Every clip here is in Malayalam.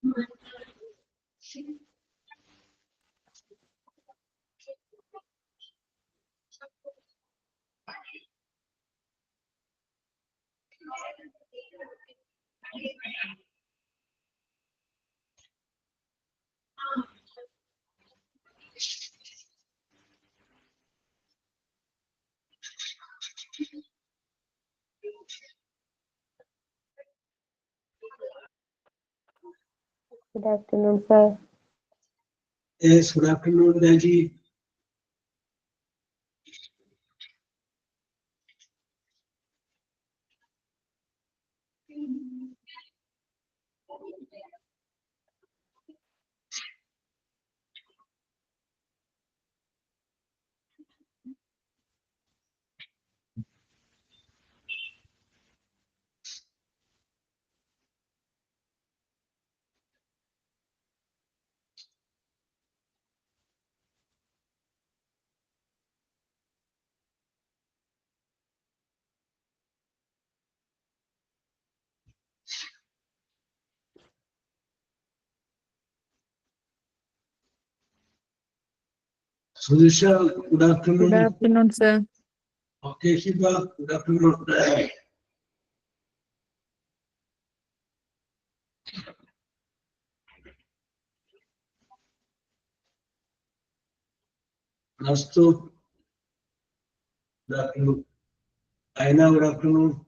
Good afternoon, sir. Yes, good afternoon, Raji. Sudisha, good afternoon. Good afternoon, sir. Okay, Shiva, good afternoon. Nastu, good afternoon. Aina, good afternoon.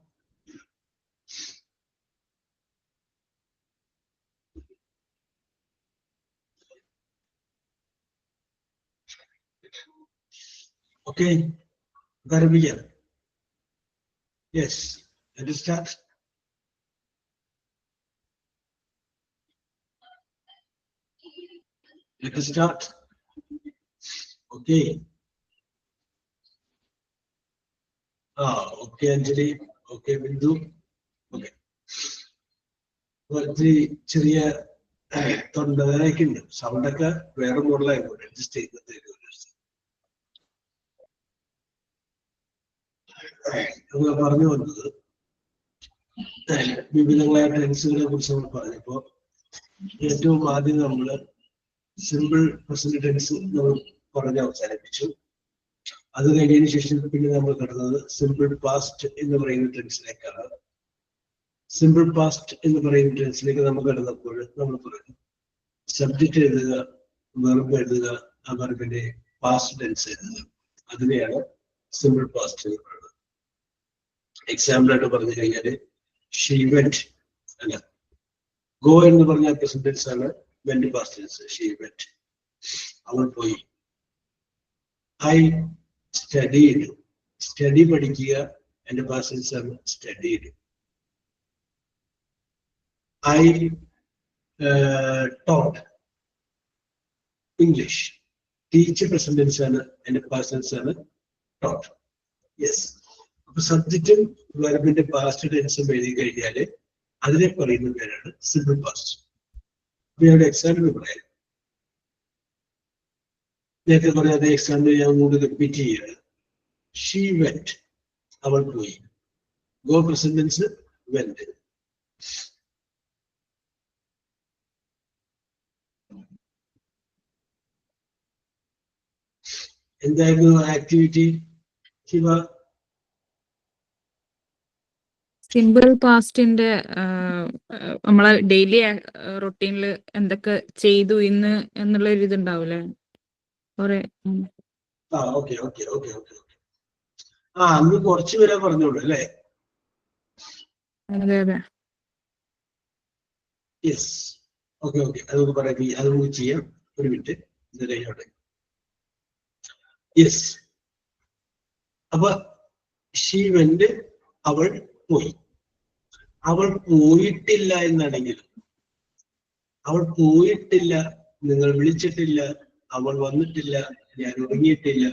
Okay, gotta begin. Yes, let us start. Let us start. Okay. Okay, Anjali. Okay, Bindu. Okay. ഒത്തിരി ചെറിയ തൊണ്ടവേദനയൊക്കെ ഉണ്ട്. സൗണ്ടൊക്കെ വേറെ മോഡലായിക്കോട്ടെ, അഡ്ജസ്റ്റ് ചെയ്യുന്നത്. നമ്മൾ പറഞ്ഞു വന്നത് വിവിധങ്ങളായ ടെൻസുകളെ കുറിച്ച് നമ്മൾ പറഞ്ഞപ്പോ ഏറ്റവും ആദ്യം നമ്മള് സിമ്പിൾ പ്രസന്റ് ടെൻസ് നമ്മൾ പറഞ്ഞ് അവസാനിപ്പിച്ചു. അത് കഴിഞ്ഞതിന് ശേഷം പിന്നെ നമ്മൾ കടന്നത് സിമ്പിൾ പാസ്റ്റ് എന്ന് പറയുന്ന ടെൻസിലേക്കാണ്. സിമ്പിൾ പാസ്റ്റ് എന്ന് പറയുന്ന ടെൻസിലേക്ക് നമ്മൾ കടന്നപ്പോൾ നമ്മൾ പറഞ്ഞു സബ്ജക്റ്റ് എഴുതുക, വെർബ് എഴുതുക, ആ വെർബിന്റെ പാസ്റ്റ് ടെൻസ് എഴുതുക. അതിനെയാണ് സിമ്പിൾ പാസ്റ്റ് എന്ന് പറയുന്നത്. എക്സാമ്പിൾ ആയിട്ട് പറഞ്ഞു കഴിഞ്ഞാല് ഷീ വെന്റ് അല്ല, ഗോ എന്ന് പറഞ്ഞ പ്രസന്റ് ടെൻസ് ആണ് went past tense. She went, അവൾ പോയി. ഐ സ്റ്റഡീഡ്, സ്റ്റഡി പഠിക്കുക, എന്റെ പാസ്റ്റ് ടെൻസ് ആണ് studied. I taught English. Teach present tense ആണ്, and past tense ആണ് taught. Yes. അപ്പൊ സബ്ജക്റ്റും വെർബിന്റെ പാസ്റ്റ് ടെൻസും എഴുതി കഴിഞ്ഞാല് അതിനെ പറയുന്ന പേരാണ് സിമ്പിൾ പാസ്റ്റ്. അപ്പൊ ഞാൻ എക്സാമ്പിൾ പറയാം. നേരത്തെ പറയാതെ എക്സാമ്പിൾ ഞാൻ കൂടി റിപ്പീറ്റ് ചെയ്യുകയാണ്. ഷീ വെന്റ്, അവൾ പോയി. Go present tense went. എന്തായിരുന്നു ആക്ടിവിറ്റി ശിവ? സിമ്പിൾ പാസ്റ്റിന്റെ നമ്മളെ ഡെയിലി റൊട്ടീനിൽ എന്തൊക്കെ ചെയ്തു ഇന്ന് എന്നുള്ള ഒരു ഇതുണ്ടാവൂലേ? Okay okay okay okay okay. അന്ന് കുറച്ച് പേരെ പറഞ്ഞോളൂ അല്ലേ? അതെ അതെ. Yes, okay okay. അത് നമുക്ക് പറയാം, അത് നമുക്ക് ചെയ്യാം. ഒരു മിനിറ്റ്, ഇത് കഴിഞ്ഞോട്ടെ. യെസ്. അപ്പൊ ഷീ വെന്റ്, അവൾ പോയി. അവൾ പോയിട്ടില്ല എന്നാണെങ്കിലും, അവൾ പോയിട്ടില്ല, നിങ്ങൾ വിളിച്ചിട്ടില്ല, അവൾ വന്നിട്ടില്ല, ഞാൻ ഉറങ്ങിയിട്ടില്ല,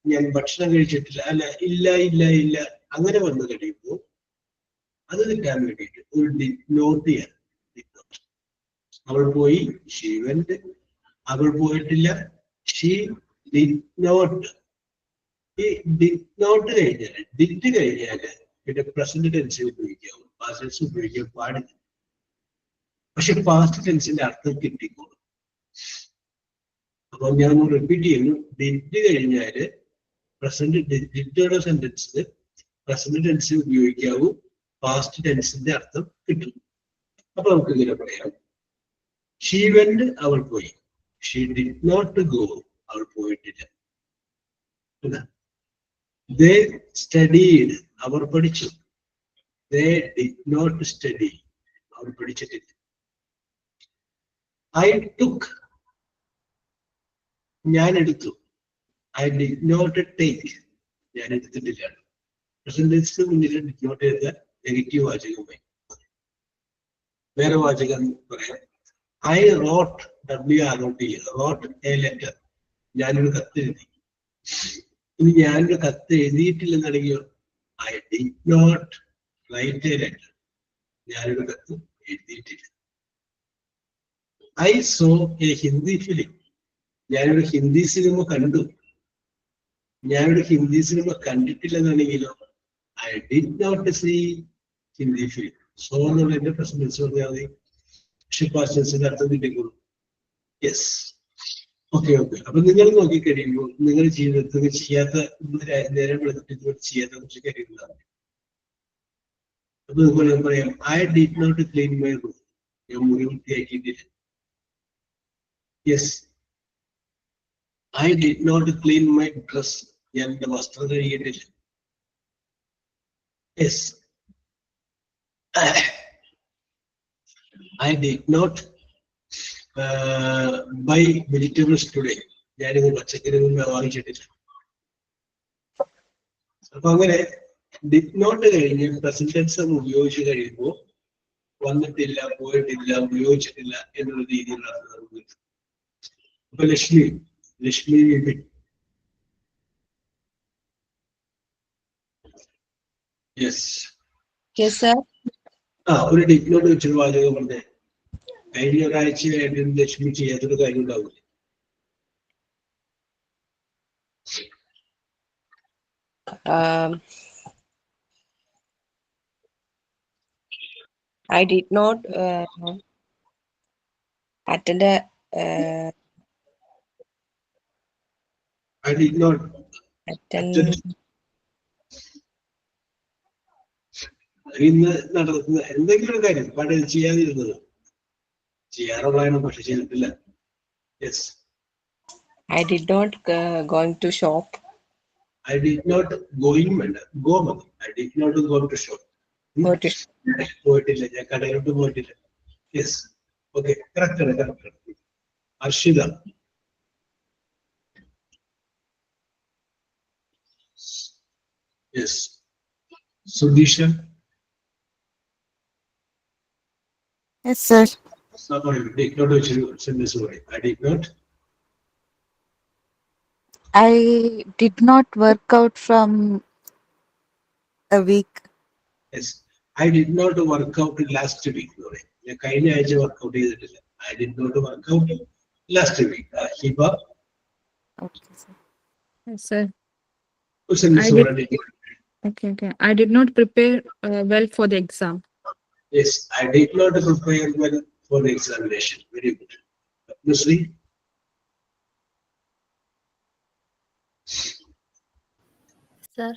ഞാൻ ഭക്ഷണം കഴിച്ചിട്ടില്ല, അല്ല ഇല്ല ഇല്ല ഇല്ല, അങ്ങനെ വന്നു കഴിയുമ്പോൾ അത് കിട്ടാൻ വേണ്ടിയിട്ട് ഒരു നോട്ട് ചെയ്യാൻ. അവൾ പോയി, ഷീ വെന്റ്. അവൾ പോയിട്ടില്ല, ഷീ ഡിഡ് നോട്ട്. ഈ ഡിഡ് നോട്ട് കഴിഞ്ഞാല്, ഡിഡ് കഴിഞ്ഞാല് പിന്നെ പ്രസന്റ് ടെൻസ് ഉപയോഗിക്കാം, പാസ്റ്റ് ടെൻസ് ഉപയോഗിക്കാൻ പാടില്ല. പക്ഷെ പാസ്റ്റ് ടെൻസിന്റെ അർത്ഥം കിട്ടിക്കോളും. അപ്പൊ ഞാൻ റിപ്പീറ്റ് ചെയ്യുന്നു. ഡിഡ് കഴിഞ്ഞാല് പ്രസന്റ് ഡിഡുള്ള സെന്റൻസിൽ പ്രസന്റ് ടെൻസ് ഉപയോഗിക്കാവൂ, പാസ്റ്റ് ടെൻസിന്റെ അർത്ഥം കിട്ടും. അപ്പൊ നമുക്ക് ഇങ്ങനെ പറയാം, ഷീ വെന്റ്, അവൾ പോയി. ഷീ ഡിഡ് നോട്ട് ഗോ, അവൾ പോയിട്ടില്ല. ദേ സ്റ്റഡീഡ്, അവർ പഠിച്ചു. ദേ ഡിഡ് നോട്ട് സ്റ്റഡി, അവർ പഠിച്ചിട്ടില്ല. ഐ ടുക്ക്, ഞാൻ എടുത്തു. ഐ ഡിഡ് നോട്ട് ടേക്ക്, ഞാൻ എടുത്തിട്ടില്ല. പ്രസന്റൻസിന് മുന്നിൽ ഡിഡ് നോട്ട് ചെയ്ത നെഗറ്റീവ് വാചകമായി. വേറെ വാചകം പറയാം, I wrote, WROT, wrote a letter, ഞാനൊരു കത്ത് എഴുതി. ഇനി ഞാനൊരു കത്ത് എഴുതിയിട്ടില്ലെന്നറിയോ, I did not write a letter, ഞാനൊരു കത്ത് എഴുതിയിട്ടില്ല. I saw a Hindi film, ഞാനൊരു ഹിന്ദി സിനിമ കണ്ടു. ഞാനൊരു ഹിന്ദി സിനിമ കണ്ടിട്ടില്ലെന്നാണെങ്കിലോ, I did not see Hindi film. So എന്നുള്ളതിന്റെ പ്രസന്റൻസ് പറഞ്ഞാൽ മതി. പാസ്റ്റൻസിന്റെ അർത്ഥം കിട്ടിക്കോളൂ. Yes, okay. അപ്പൊ നിങ്ങൾ നോക്കിക്കഴിയുമ്പോൾ നിങ്ങളുടെ ജീവിതത്തിൽ ചെയ്യാത്ത, നേരം വെളുത്തിട്ട് ചെയ്യാത്ത കുറച്ച് കാര്യങ്ങളാണ്. അപ്പൊ നിങ്ങൾ പറയാം, I did not clean my room, ഞാൻ മുറി വൃത്തിയാക്കിയിട്ടില്ല. Yes, I did not clean my dress, ഞാൻ എന്റെ വസ്ത്രം കഴുകിയിട്ടില്ല. Yes, I did not buy vegetables today, ഞാനിത് പച്ചക്കറി വാങ്ങിച്ചിട്ടില്ല. അപ്പൊ അങ്ങനെ ഡിഡ് നോട്ട് കഴിഞ്ഞ് പ്രസന്റ് ടെൻസ് ഉപയോഗിച്ച് കഴിയുമ്പോൾ വന്നിട്ടില്ല, പോയിട്ടില്ല, ഉപയോഗിച്ചിട്ടില്ല എന്നുള്ള രീതിയിലുള്ള നമുക്ക്. അപ്പൊ ലക്ഷ്മി യെസ് ഒരു ഡിഡ് നോട്ട് വെച്ചൊരു വാചകം പറഞ്ഞേ. കഴിഞ്ഞ ഒരാഴ്ചയായിട്ട് ലക്ഷ്മി ചെയ്യാത്തൊരു കാര്യം ഉണ്ടാവില്ല. I did not attend a I did not attend ഇന്ന് നടക്കുന്ന എന്തെങ്കിലും ഒരു കാര്യം പണ്ട് ചെയ്യാതിരുന്നത്, ചെയ്യാറുള്ളതാണ് പക്ഷെ ചെയ്തിട്ടില്ല. Yes, I did not going to shop. I did not going വേണ്ട, ഗോ മതി. I did not go to shop. പോയിട്ടില്ല, ഞാൻ കടയിലോട്ട് പോയിട്ടില്ല. യെസ്, ഓക്കെ, കറക്റ്റ് ആണ്. Arshitha, yes. Sudheesha, Yes, sir. Did not വെച്ചൊരു സെന്റൻസ് പറയും. I did not I did not work out from a week. Yes, I did not work out last week. ഞാൻ കഴിഞ്ഞ ആഴ്ച വർക്ക്ഔട്ട് ചെയ്തിട്ടില്ല. I did not work out last week. Hiba, Okay, sir. Yes, sir. ഒരു സെന്റൻസ് പറയട്ടെ. Okay. I did not prepare well for the exam. Yes, I did not prepare well for the examination. Very good. Nusri, Sir,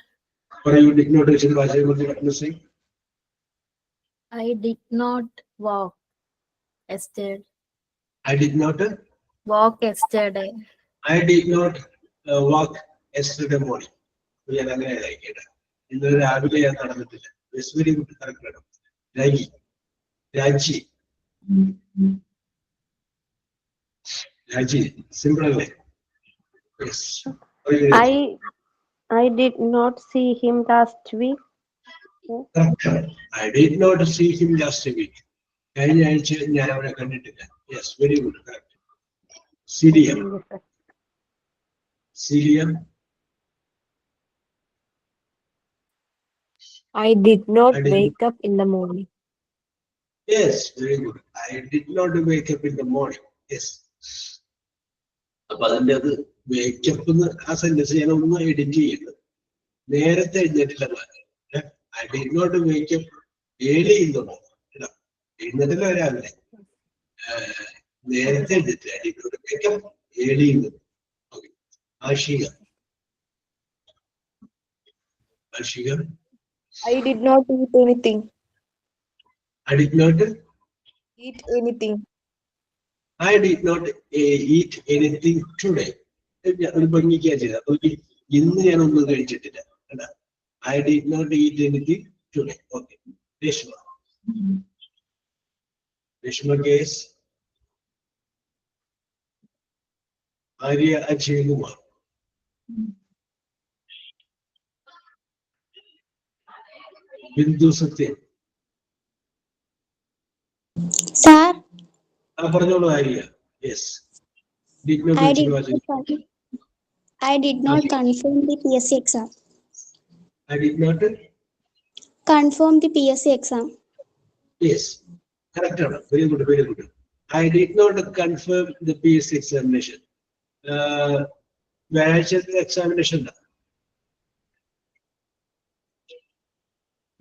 you did not reach the വാചകം പറഞ്ഞു. Nusri, I did not walk yesterday. I did not walk yesterday morning. ഞാൻ അങ്ങനെ ആയിക്കട്ടെ. ഇന്നലെ രാവിലെ ഞാൻ നടന്നിട്ടില്ല. Yes, very good. Correct ആണ്. രാജി സിമ്പിൾ അല്ലേ? Yes. I did not see him last week. I did not see him last week. കഴിഞ്ഞ ആഴ്ച ഞാൻ അവനെ കണ്ടിട്ടില്ല. Yes, very good. Correct. Celia. I did not wake up in the morning. Yes, very good. I did not wake up in the morning. Yes. അപ്പൊ അതിന്റെ അത് വേക്കപ്പ് ആ സെന്റൻസ് ഞാൻ ഒന്ന് എഡിറ്റ് ചെയ്യുന്നത്. നേരത്തെ എഴുന്നേറ്റില്ല. I did not wake up early in the morning. എഴുന്നേറ്റില്ല രാവിലെ. നേരത്തെ എടുത്തിട്ട് I did not wake up early in the morning. Okay. Ashika. Ashika. I did not eat anything. I did not. Eat anything. I did not eat anything today. ഒരു ഭംഗിക്കാ ചെയ്ത ഇന്ന് ഞാനൊന്നും കഴിച്ചിട്ടില്ല. I did not eat anything today. Okay. Reshma. Reshma case. Arya Ajay Kumar. Bindu Satya. Sir, പറഞ്ഞോളൂ Arya. Yes. Did not I did not confirm the PSC exam. I did not. Confirm the PSC exam. Yes. Correct. Very good. Very good. I did not confirm the PSC examination. വ്യാഴാഴ്ച എക്സാമിനേഷൻ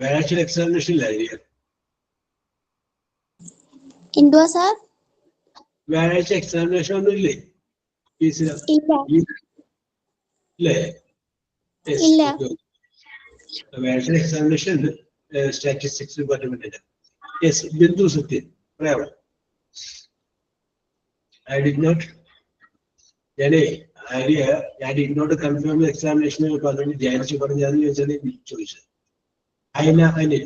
വ്യാഴാഴ്ച എക്സാമിനേഷൻ ഇല്ലായിരിക്കും. എന്തുവാ സാർ? വ്യാഴാഴ്ച എക്സാമിനേഷൻ ഒന്നും ഇല്ലേ? ഇല്ലേ? ഇല്ല. വ്യാഴാഴ്ച എക്സാമിനേഷൻ ഉണ്ട് സ്റ്റാറ്റിസ്റ്റിക്സ് ഡിപ്പാർട്ട്മെന്റിന്റെ. യെസ്. ബിന്ദു സത്യൻ പറയാമോ? I did not. ഞാനേ Arya I did not confirm the examination പറഞ്ഞു ധ്യാനിച്ച് പറഞ്ഞാന്ന് ചോദിച്ചാൽ ചോദിച്ചത്. അനിൽ.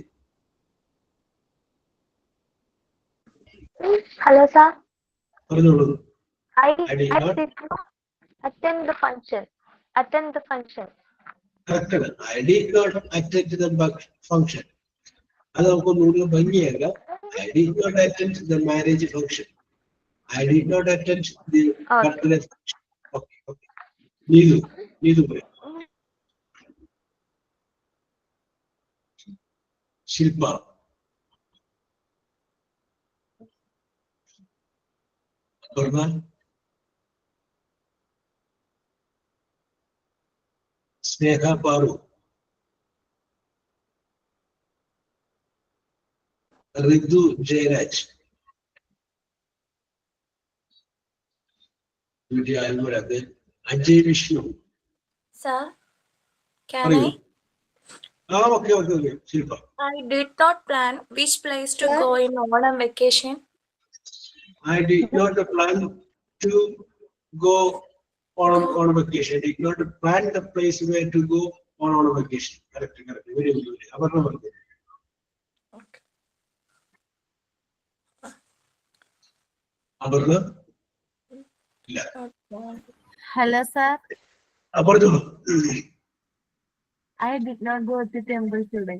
Hello, sir. പറഞ്ഞോളൂ. I I did not did not attend the function. correct. I did not attend the function. അത് നമുക്കൊന്നുകൂടി ഭംഗിയാക്കാം. I did not attend the marriage function. I did not attend the birthday function. Okay, okay. Needu പറയാം. ശില്പ. അപർണ. സ്നേഹ പാറു. റിതു ജയരാജ്. അജയ് വിഷ്ണു. Sir, can പറയൂ. I? Okay. Shilpa. I did not plan which place to go in Onam vacation. I did not plan to go on vacation. I did not plan the place where to go on vacation. Correct. Very good. Abarna പറഞ്ഞു. Okay. അപർണ ഇല്ല. Hello, sir. പറഞ്ഞോളൂ. I did not go to temple today.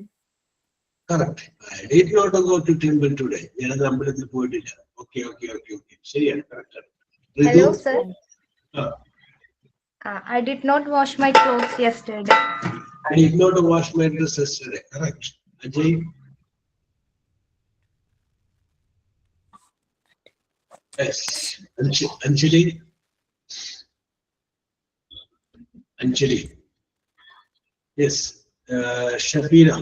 Correct. I did not go to temple today. ഞാൻ അമ്പലത്തിൽ പോയിട്ടില്ല. Okay. ശരിയാണ്. Correct. Hello, sir. Ah. I did not wash my clothes yesterday. I did not wash my dress yesterday. Correct. Ajay. Yes. Anjali. Yes. Shafira.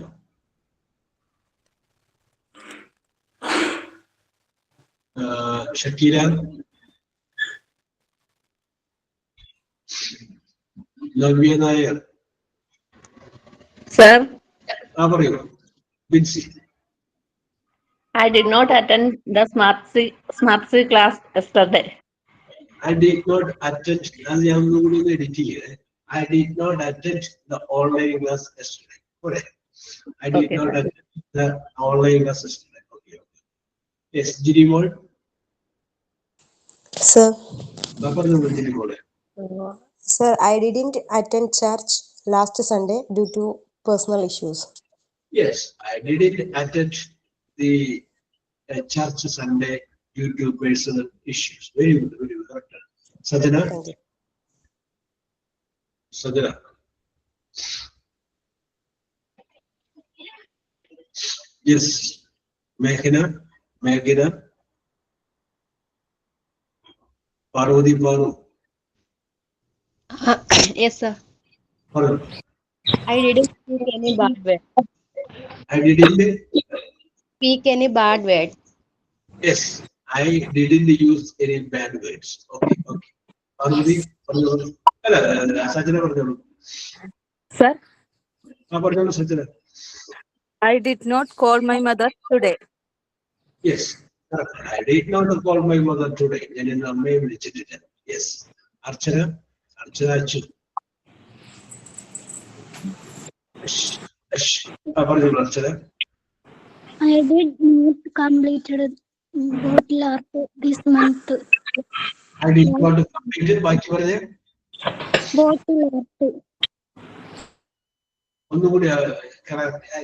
Shakira. Navya Nair. Sir, പറയൂ. Binsi. I did not attend the SmartC class yesterday. I did not attend. അത് ഞാൻ ഒന്നുകൂടി ഒന്ന് എഡിറ്റ് ചെയ്യേ. I did not attend the online class yesterday. Correct. I did Okay, not sir. attend the online class yesterday. Okay. Yes, Jirimol. Sir, പറഞ്ഞോളൂ ജിരിമോളെ. sir, I didn't attend church last Sunday due to personal issues. Yes, I didn't attend the church Sunday due to personal issues. Very good. Correct. Sajana. Thank you. Sajana. Yes. Meghna. Parvati Paru. Yes, sir. Paru. I didn't speak any bad word. I didn't. Speak any bad word. Yes, I didn't use any bad words. Okay, okay. Parvati, പറഞ്ഞോളൂ. അല്ല, സജന പറഞ്ഞോളൂ. Sir, പറഞ്ഞോളൂ Sajana. I did not call my mother today. Yes, correct. I did not call my mother today. ഞാൻ ഇന്ന് അമ്മയെ വിളിച്ചിട്ടില്ല. Yes. അർച്ചന അച്ചു. പറഞ്ഞോളൂ അർച്ചന. I did not completed bottle art this month. I did not complete. ബാക്കി പറഞ്ഞേ. Bottle art. ഒന്നുകൂടി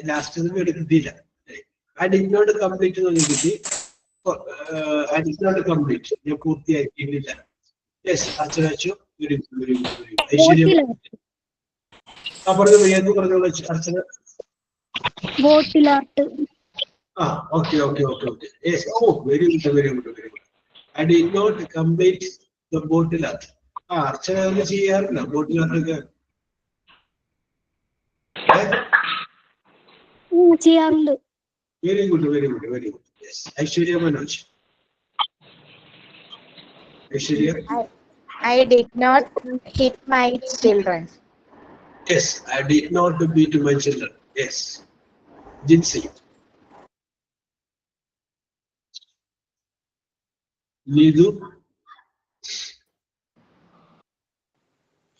ലാസ്റ്റ് കിട്ടിയില്ല. I did not complete എന്ന് കിട്ടി. I did not complete. ഞാൻ പൂർത്തിയാക്കിയിട്ടില്ല. Yes, Archana Achu. Very good, very good, very good. Aishwarya പറഞ്ഞോളൂ Archana. Bottle art. Okay. Yes. Oh, very good. I did not complete the bottle art. അർച്ചന ഒന്ന് ചെയ്യാറില്ല ബോട്ടിൽ ആർട്ടൊക്കെ. ചെയ്യാറുണ്ട്. Very good. Yes. Aishwarya Manoj. Aishwarya. I did not hit my children. Yes, I did not beat my children. Yes. Jinsi. Nidu.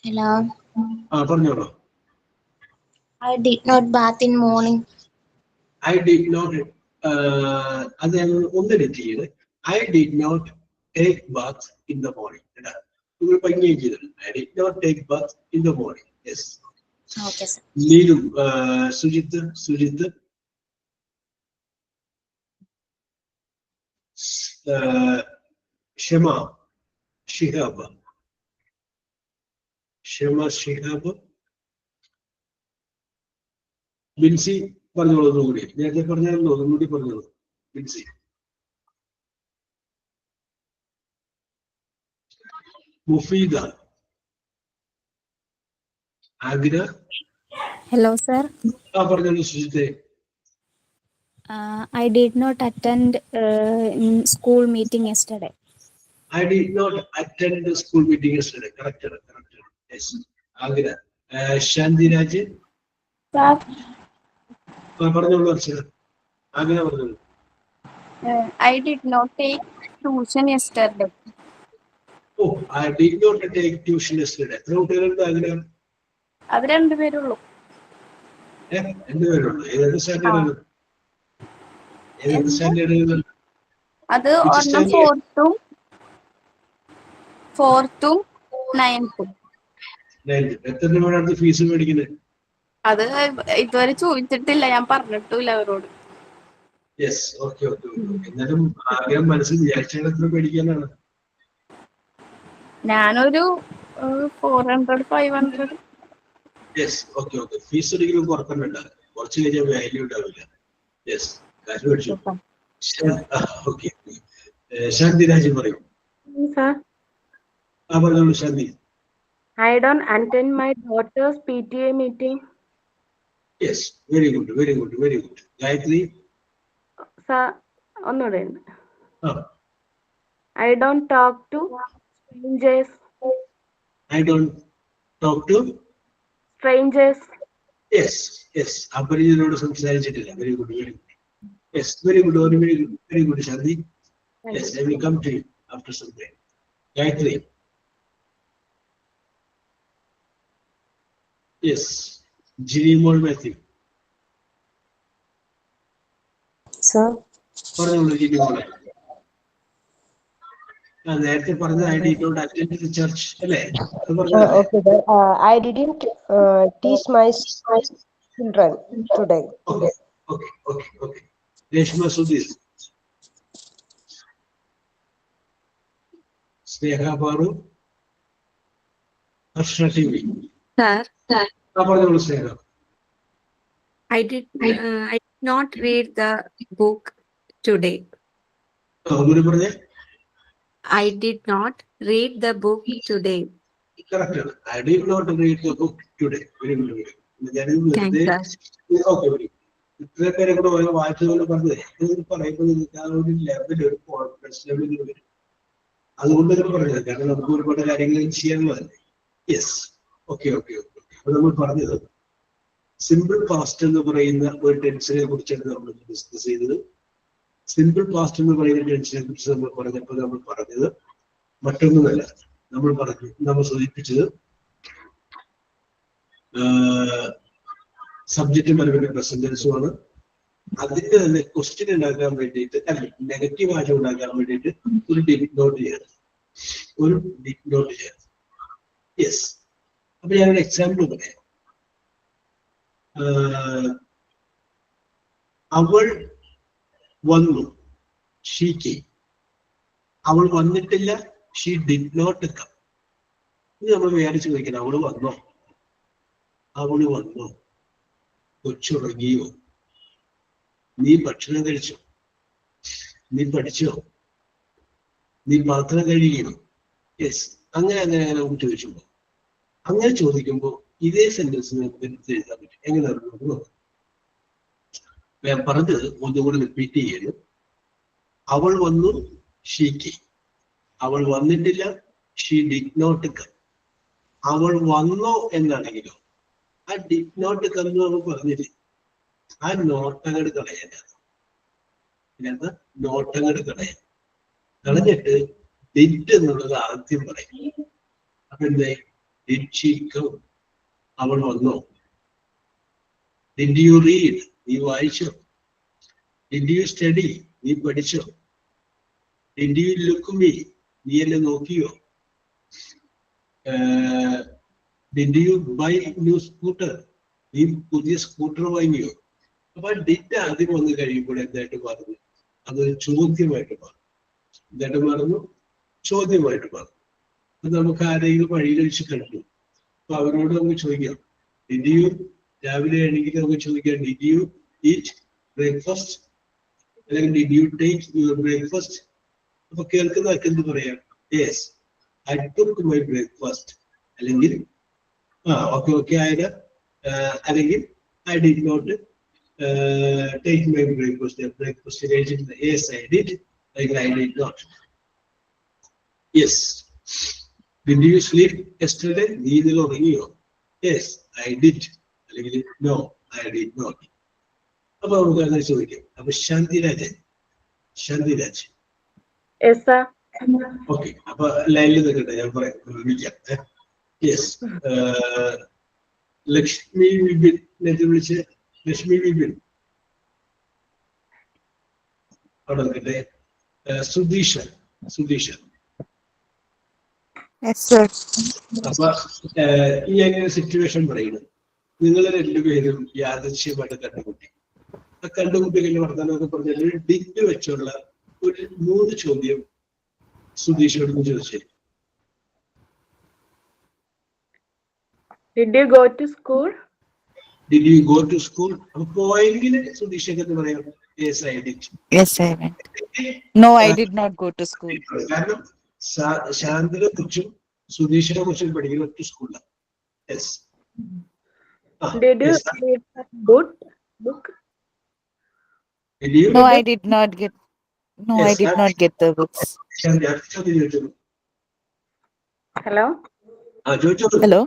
Hello. പറഞ്ഞോളൂ. I did not bath in morning. I did not. അത് ഞങ്ങൾ ഒന്നിനും ചെയ്ത്. I did not take bath in the morning. നിങ്ങൾ പയ്യെ ചെയ്തത്. I did not take bath in the morning. Yes. Okay, sir. Neelu. Sujith. Shama Shihab. Binsi പറഞ്ഞോളൂ ഒന്നുകൂടി. നേരത്തെ പറഞ്ഞാലോ ഒന്നുകൂടി പറഞ്ഞോളൂ ബിൻസി. മുഫീദ. ആഗ്ര. Hello, sir. പറഞ്ഞോളൂ സുജിത്തെ. I did not attend in school meeting yesterday. I did not attend the school meeting yesterday. Correct. Yes. Agra. Shandiraj. Sir, പറഞ്ഞോളൂ അർച്ചന. ആഗ്ര പറഞ്ഞോളൂ. I did not take tuition yesterday. Oh, I did not take tuition yesterday. എത്ര കുട്ടികളുണ്ട് ആഗ്രഹം? അത് രണ്ടുപേരുള്ളൂ. രണ്ടുപേരുള്ളൂ. ഏതൊക്കെ സ്റ്റാൻഡേർഡ്? അത് ഒരെണ്ണം ഫോർത്തും നയൻത്തും. എത്ര രൂപയാണ് ഫീസ് മേടിക്കുന്നത്? അത് ഇതുവരെ ചോദിച്ചിട്ടില്ല, ഞാൻ പറഞ്ഞിട്ടില്ല അവരോട്. Yes, okay. എന്നാലും ആഗ്രഹം മനസ്സിൽ വിചാരിച്ച മേടിക്കാനാണ്. ഞാനൊരു 400-500. Yes, okay. ഫീസ് ഒരിക്കലും കുറക്കാൻ വേണ്ട. കുറച്ച് കഴിഞ്ഞാൽ വാല്യൂ ഉണ്ടാവില്ല. യെസ്, കാര്യം മേടിച്ചു. ഓക്കെ. ശാന്തിരാജ് പറയും. പറഞ്ഞോളൂ ശാന്തി. I don't attend my daughter's PTA meeting. Yes, very good. Gayatri. Sir, ഒന്നുകൂടെ. I don't talk to strangers. I don't talk to strangers. Yes. അപരിചിതരോട് സംസാരിച്ചിട്ടില്ല. Very good. Yes, very good, Shanti. Yes, I will come to you after some time. Gayatri. Yes, Jirimol Matthew. Sir. പറഞ്ഞോളൂ ജിനിമോൾ. നേരത്തെ പറഞ്ഞ I did not attend the church അല്ലേ? Okay, sir. I didn't teach my children today. Okay. Reshma Sudhir. Sneha Baru. Harshna TV. Sir, പറഞ്ഞോളൂ സ്നേഹ. I did not read the book today. ഒന്നുകൂടി പറഞ്ഞേ. I did not read the book today. Correct. I did not read the book today. Very good. Thanks, sir. Okay, very good. ഇത്രയും പേരെ കൂടെ ഓരോ വായിച്ചതുപോലെ പറഞ്ഞത് ഇത് പറയുമ്പോൾ നിങ്ങൾക്ക് ആ ഒരു ലെവൽ, ഒരു കോൺഫിഡൻസ് ലെവലിൽ വരും. അതുകൊണ്ട് തന്നെ പറഞ്ഞത്, കാരണം നമുക്ക് ഒരുപാട് കാര്യങ്ങൾ ചെയ്യാനുള്ളതല്ലേ. Yes, okay okay okay. അപ്പൊ നമ്മൾ പറഞ്ഞത് സിമ്പിൾ പാസ്റ്റ് എന്ന് പറയുന്ന ഒരു ടെൻസിനെ കുറിച്ചാണ് നമ്മൾ ഡിസ്കസ് ചെയ്തത്. സിമ്പിൾ പാസ്റ്റ് എന്ന് പറയുന്ന ടെൻസിനെ കുറിച്ച് നമ്മൾ പറഞ്ഞപ്പോൾ നമ്മൾ പറഞ്ഞത് മറ്റൊന്നുമല്ല. നമ്മൾ സൂചിപ്പിച്ചത് സബ്ജക്റ്റും അതിന്റെ പ്രസന്റൻസുമാണ്. അതിന്റെ തന്നെ ക്വസ്റ്റ്യൻ ഉണ്ടാക്കാൻ വേണ്ടിയിട്ട്, അല്ലെങ്കിൽ നെഗറ്റീവ് ആയിട്ട് ഉണ്ടാക്കാൻ വേണ്ടിയിട്ട് ഒരു ഡിഡ് നോട്ട് ചെയ്യണം. യെസ്. അപ്പൊ ഞാനൊരു എക്സാമ്പിൾ പറയാം. അവൾ വന്നു, ഷീ കെയിം. അവൾ വന്നിട്ടില്ല, ഷീ ഡിഡ് നോട്ട് കം. ഇത് നമ്മൾ വിചാരിച്ച് ചോദിക്കണം, അവള് വന്നോ? കൊച്ചുറങ്ങിയോ? നീ ഭക്ഷണം കഴിച്ചോ? നീ പഠിച്ചോ? നീ പാത്രം കഴുകിയോ? യെസ്. അങ്ങനെ നമുക്ക് ചോദിച്ചുമ്പോ, അങ്ങനെ ചോദിക്കുമ്പോൾ ഇതേ സെന്റൻസ് നമുക്ക് എഴുതാൻ പറ്റും. എങ്ങനെയാണ് നോക്കാം. ഞാൻ പറഞ്ഞത് ഒന്നുകൂടി റിപ്പീറ്റ് ചെയ്യുന്നു. അവൾ വന്നു, ഷീ കെയിം. അവൾ വന്നിട്ടില്ല, ഷീ ഡിഡ് നോട്ട് കം. അവൾ വന്നോ എന്നാണെങ്കിലോ ആ ഡിഡ് നോട്ട് കം എന്ന് നമ്മൾ പറഞ്ഞില്ലേ, ആ നോട്ടങ്ങട് കളയാനാണ്. പിന്നെന്താ? നോട്ടങ്ങട് കളഞ്ഞിട്ട് ഡിഡ് എന്നുള്ളത് ആദ്യം പറയും. അപ്പൊ എന്തേ? Did she come? അവൾ വന്നോ? Did you read? നീ വായിച്ചോ? Did you study? നീ പഠിച്ചോ? Did you look me? നീ എന്നെ നോക്കിയോ? Did you buy new scooter? നീ പുതിയ സ്കൂട്ടർ വാങ്ങിയോ? അപ്പൊ ഡിഡ് ആദ്യം വന്ന് കഴിയുമ്പോൾ എന്തായിട്ട് മാറുന്നു? അതൊരു ചോദ്യമായിട്ട് മാറും. എന്തായിട്ട് മാറുന്നു? ചോദ്യമായിട്ട് മാറും. അപ്പൊ നമുക്ക് ആരെങ്കിലും വഴിയിൽ വെച്ച് കണ്ടു, അപ്പൊ അവരോട് നമുക്ക് ചോദിക്കാം, ഡിഡ് യു, രാവിലെ ആണെങ്കിൽ നമുക്ക് ചോദിക്കാം, ഡിഡ് യു ഈറ്റ് ബ്രേക്ക്ഫാസ്റ്റ്? അല്ലെങ്കിൽ did you take your breakfast? അപ്പൊ കേൾക്കുന്നവർക്ക് എന്ത് പറയാം? Yes, I took my breakfast. അല്ലെങ്കിൽ ഓക്കെ ആയത്, അല്ലെങ്കിൽ I did not take my breakfast കഴിച്ചിട്ടില്ല. യെസ് ഐ ഡിഡ്, അല്ലെങ്കിൽ I did not. Yes. Did you sleep yesterday? നീ ഇന്നലെ ഉറങ്ങിയോ? യെസ് ഐ ഡിഡ്, അല്ലെങ്കിൽ നോ ഐ ഡിഡ് നോട്ട്. അപ്പൊ നമുക്ക് അങ്ങനെ ചോദിക്കാം. അപ്പൊ ശാന്തിരാജ്. ഓക്കെ, അപ്പൊ ലൈനിൽ നിൽക്കട്ടെ, ഞാൻ പറയാം, വിളിക്കാം. യെസ്. ലക്ഷ്മി വിപിൻ, നേരത്തെ വിളിച്ച് ലക്ഷ്മി വിപിൻ അവിടെ നിൽക്കട്ടെ. സുധീഷ. Yes, sir. അപ്പൊ ഈ എങ്ങനെ സിറ്റുവേഷൻ പറയുന്നത്? നിങ്ങൾ രണ്ടുപേരും യാദൃശ്യമായിട്ട് കണ്ടുമുട്ടി. ആ കണ്ടുമുട്ടികളുടെ വർത്തമാനമൊക്കെ പറഞ്ഞാൽ ഡിഡ് വെച്ചുള്ള ഒരു 3 ചോദ്യം സുധീഷോട് ചോദിച്ചു. Did you go to school? അപ്പൊ പോയെങ്കിൽ സുധീഷയ്ക്ക് എന്ന് പറയാം, yes I did. Yes, I went. No, I did not go to school. കാരണം ശാന്തിനെ കുറിച്ചും സുധീഷിനെ കുറിച്ചും പഠിക്കുന്ന ഒറ്റ സ്കൂളിലാണ്. Yes. Did you read the book? No, I did not get. No, I did not get the books. Hello? ചോദിച്ചോളൂ. Hello.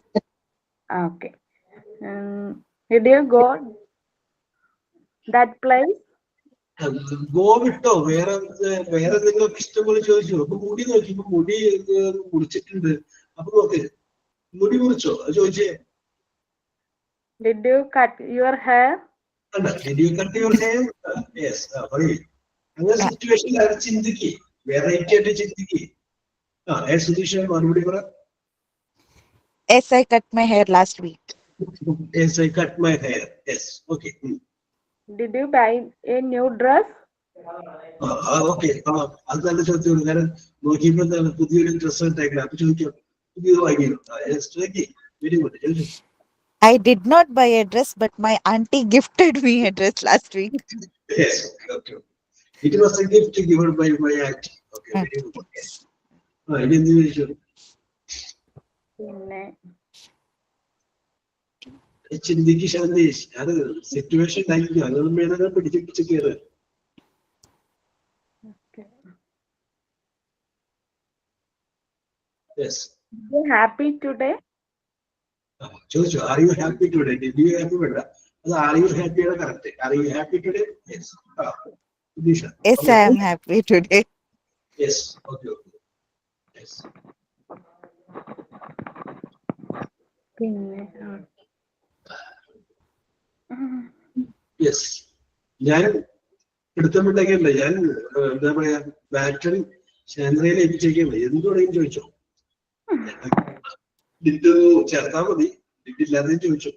Okay. Did you go that place? Go വിട്ടോ? വേറെ നിങ്ങൾക്ക് ഇഷ്ടംപോലെ ചോദിച്ചു. അപ്പൊ മുടി നോക്കി, ഇപ്പൊ മുടി മുറിച്ചിട്ടുണ്ട്. അപ്പൊ നോക്ക്, മുടി മുറിച്ചോ? അത് ചോദിച്ചേ. Did you cut your hair? Did you cut your hair? Yes. പറയൂ. അങ്ങനെ സിറ്റുവേഷനിൽ അത് ചിന്തിക്ക്, വെറൈറ്റി ആയിട്ട് ചിന്തിക്ക്. സുധീഷ മറുപടി പറ. Yes, I cut my hair last week. Yes, I cut my hair. Yes. Okay. Did you buy a new dress? Okay. അത് നല്ല ചോദ്യമാണ്. കാരണം നോക്കിയപ്പോ എന്താണ്, പുതിയൊരു ഡ്രസ് ഉണ്ടാക്കണം. അപ്പൊ ചോദിക്കാം, പുതിയത് വാങ്ങിയോ? Very good. I did not buy a dress, but my auntie gifted me a dress last week. Yes. Okay. It was a gift given by my auntie. Okay. Very good. ഇനി എന്ത് ചോദിച്ചു? പിന്നെ ചിന്തിക്ക് ശാന്തേഷ്, അത് സിറ്റുവേഷൻ ഉണ്ടായിരിക്കും, അതൊന്നും വേണം പിടിച്ച് കയറ്. Yes. You happy today? ചോദിച്ചു, are you happy today? Did you happy വേണ്ട, അത് ആർ യു ഹാപ്പി ആണ് correct. Are you happy today? Yes. Sudheesha. Yes, I am happy today. Yes. Okay okay. Yes. Yes. ഞാൻ എടുത്തപ്പോഴത്തേക്കല്ല, ഞാൻ എന്താ പറയാ, ബാറ്ററി ചന്ദ്രയിൽ ഏൽപ്പിച്ചേക്കല്ലേ, എന്തുകൊണ്ടെങ്കിലും ചോദിച്ചോ. ഡിഡ് ചേർത്താ മതി, ഡിഡില്ലാതെയും ചോദിച്ചു.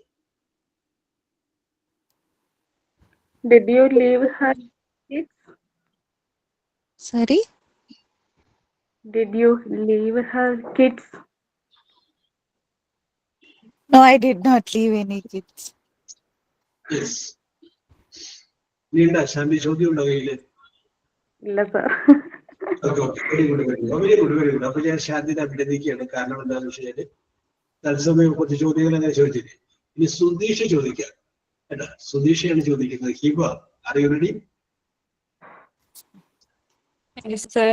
Did you leave her kids? Sorry? Did you leave her kids? No, I did not leave any kids. Yes. നീണ്ട ശാന്തി ചോദ്യം ഉണ്ടോ കയ്യില്? ഇല്ല sir. Okay okay, very good very good very good very good. അപ്പൊ ഞാൻ ശാന്തിനെ അഭിനന്ദിക്കുകയാണ്. കാരണം എന്താണെന്ന് വെച്ച് കഴിഞ്ഞാല് തത്സമയം കുറച്ച് ചോദ്യങ്ങൾ അങ്ങനെ ചോദിച്ചില്ലേ. ഇനി സുധീഷ് ചോദിക്കാം കേട്ടോ. സുധീഷയാണ് ചോദിക്കുന്നത്. Hiba, are you ready? Yes, sir.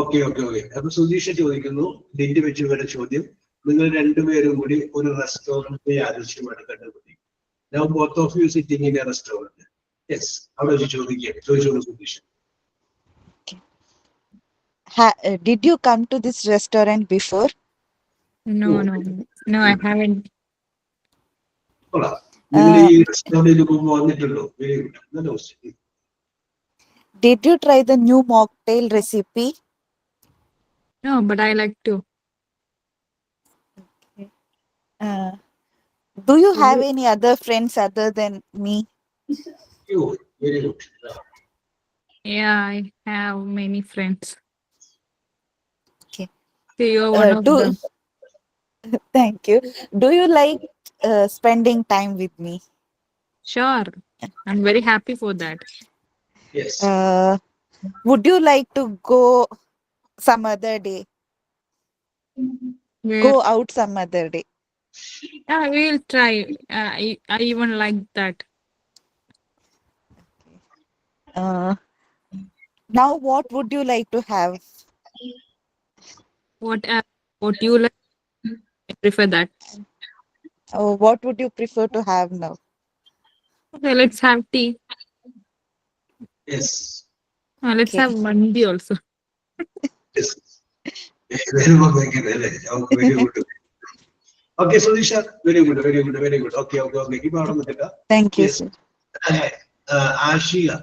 Okay okay okay. അപ്പൊ സുധീഷ് ചോദിക്കുന്നു, ഡിൻഡ് വെച്ച് വരെ ചോദ്യം. നിങ്ങൾ രണ്ടുപേരും കൂടി ഒരു റെസ്റ്റോറന്റ് ആവശ്യമായിട്ട് കണ്ടുപിടി. Now both of you sitting in a restaurant. Yes, അവിടെ വെച്ച് ചോദിക്കുകയാണ്. ചോദിച്ചോളൂ Sudheesh. Did you come to this restaurant before? No, no, no, I haven't. കൊള്ളാം. നിങ്ങൾ ഈ റെസ്റ്റോറന്റിൽ മുമ്പ് വന്നിട്ടുണ്ടോ? Very good. നല്ല question. Did you try the new mocktail recipe? No, but I like to. Do you have any other friends other than me? Very good. Yeah, I have many friends. Okay. So you're one of them. Thank you. Do you like spending time with me? Sure. I'm very happy for that. Yes. Would you like to go some other day? Where, Go out some other day. yeah, we'll try. I even like that. Now, what would you like to have? What you like? I prefer that. What would you prefer to have now? Okay, let's have tea. Yes. Let's Okay. have mandi also. Yes. Very good. Okay, Sudhisha, very good, very good, very good. Okay, okay, okay. Keep on with it. Thank you, Yes. sir. Ashiya.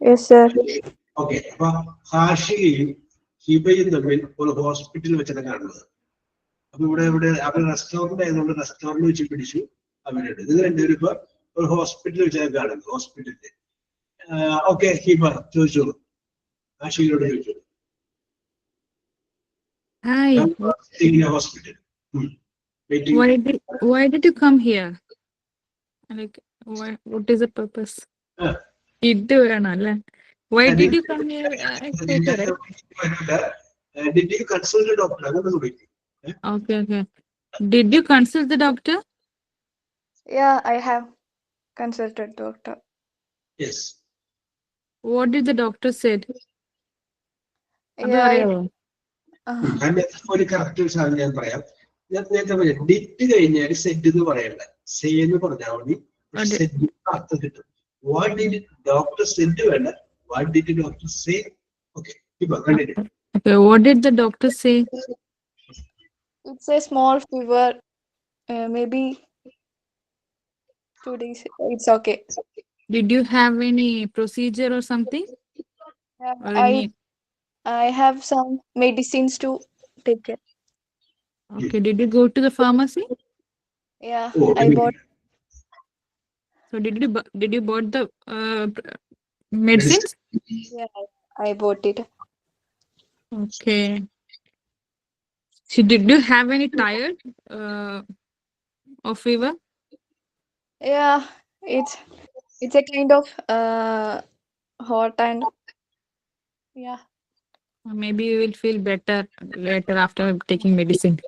Yes, sir. Okay, അപ്പൊ ഹാഷിയും ഹിബയും തമ്മിൽ ഒരു ഹോസ്പിറ്റലിൽ വെച്ചാണ് കാണുന്നത്. അപ്പൊ ഇവിടെ അവർ റെസ്റ്റോറന്റ് ആയതുകൊണ്ട് റെസ്റ്റോറന്റ് വെച്ച് പിടിച്ചു അവരുണ്ട്. നിങ്ങൾ രണ്ടുപേരും ഇപ്പൊ ഒരു ഹോസ്പിറ്റലിൽ വെച്ചാണ് കാണുന്നത്, ഹോസ്പിറ്റലിൽ. ഓക്കെ, ഹിബ ചോദിച്ചോളൂ, ഹാഷിയോട് ചോദിച്ചോളൂ. Hi. In a hospital. Waiting. Why did you come here? Like, what is the purpose? Why did you come here? Did you consult the doctor? Okay, okay. Did you consult the doctor? Yeah, I have consulted doctor. Yes. What did the doctor said? Yeah, ഒരു കറക്റ്റ് സാധനം ഞാൻ പറയാം. ഞാൻ നേരത്തെ പറയാം, ഡിറ്റ് കഴിഞ്ഞാൽ സെറ്റ് എന്ന് പറയണ്ട, സേ എന്ന് പറഞ്ഞാൽ മതി. സെറ്റ് അർത്ഥം കിട്ടും. വാട്ട് ഡിഡ് ഡോക്ടർ സെറ്റ് വേണ്ട, what did doctor say. Okay, ഇപ്പൊ കണ്ടിട്ട്. Okay, what did the doctor say? it's a small fever. Maybe 2 days. It's okay. Did you have any procedure or something? Or I have some medicines to take care. Okay, did you go to the pharmacy? Yeah, Oh, I bought. So did you bought the medicines? Yeah, I bought it. Okay. So did you have any tired or fever? Yeah, it's a kind of hot and yeah. Or maybe you will feel better later after taking medicine.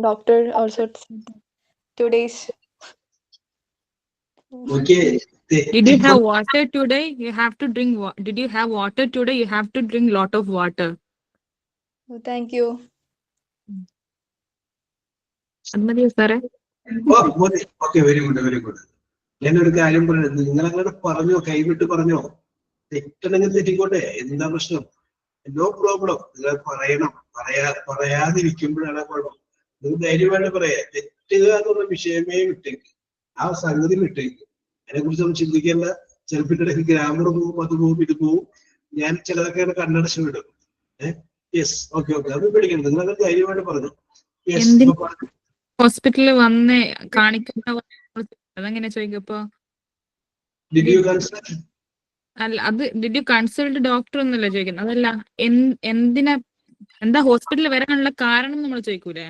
Doctor also said 2 days. Okay. Did you have water today? You have to drink. Did you have water today? You have to drink lot of water. Oh, thank you. അത് മതിയോ സാറേ? Okay, very good, very good. ഞാനൊരു കാര്യം പറയുന്നത്, നിങ്ങളങ്ങനെ പറഞ്ഞോ, കൈവിട്ട് പറഞ്ഞോ, തെറ്റണെങ്കിൽ തെറ്റിക്കോട്ടെ, എന്താ പ്രശ്നം? No problem. നിങ്ങൾ പറയണം. പറയാതിരിക്കുമ്പോഴാണ് കുഴപ്പം. നിങ്ങൾ ധൈര്യമായിട്ട് പറയാ. തെറ്റുക എന്നുള്ള വിഷയമേ വിട്ടേക്ക്, ആ സംഗതി വിട്ടേക്ക്. അതിനെ കുറിച്ച് നമ്മൾ ചിന്തിക്കേണ്ട. ചിലപ്പോൾ ഇടയ്ക്ക് ഗ്രാമർ പോവും, അത് പോവും, ഇത് പോവും. ഞാൻ ചിലതൊക്കെ കണ്ണടച്ച് വിടും. യെസ്, ഓക്കെ, അത് പേടിക്കണം. നിങ്ങളത് ധൈര്യമായിട്ട് പറഞ്ഞു. ഹോസ്പിറ്റലിൽ വന്ന് കാണിക്കുന്ന അതെങ്ങനെ ചോദിക്കപ്പോ? അല്ല, അത് ഡിഡ് യു കൺസൾട്ട് ഡോക്ടർ എന്നല്ല ചോദിക്കുന്നത്. അതല്ല, എന്താ ഹോസ്പിറ്റലിൽ വരാനുള്ള കാരണം നമ്മൾ ചോദിക്കൂലേ?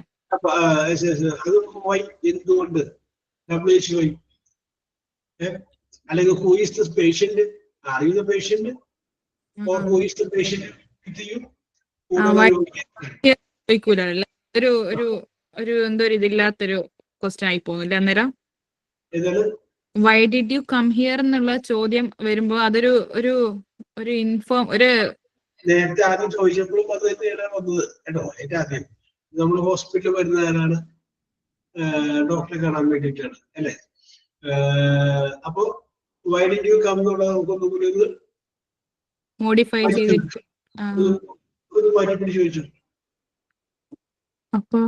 എന്തുകൊണ്ട് അല്ലെങ്കിൽ who is the patient? Are you the patient? Or who is the patient with you? ചോദിക്കൂലല്ല, ഒരു എന്തോ ഒരു ഇതില്ലാത്തൊരു ക്വസ്റ്റ്യൻ ആയി പോകുന്നില്ല അന്നേരം. Why did you come here എന്നുള്ള ചോദ്യം വരുമ്പോ അതൊരു നേരത്തെ ആദ്യം ചോദിച്ചപ്പോഴും അത് തന്നെയാണ് വന്നത് കേട്ടോ. ഏറ്റവും ആദ്യം നമ്മൾ ഹോസ്പിറ്റലിൽ വരുന്നതാണ് ഡോക്ടറെ കാണാൻ വേണ്ടിയിട്ടാണ് അല്ലെ? അപ്പൊ വൈ ഡിഡ് യു കം എന്നുള്ളത് നമുക്കൊന്നും കൂടി ഒന്ന് മോഡിഫൈ ചെയ്തിട്ട് ഒന്ന് മാറ്റി ചോദിച്ചു. അപ്പൊ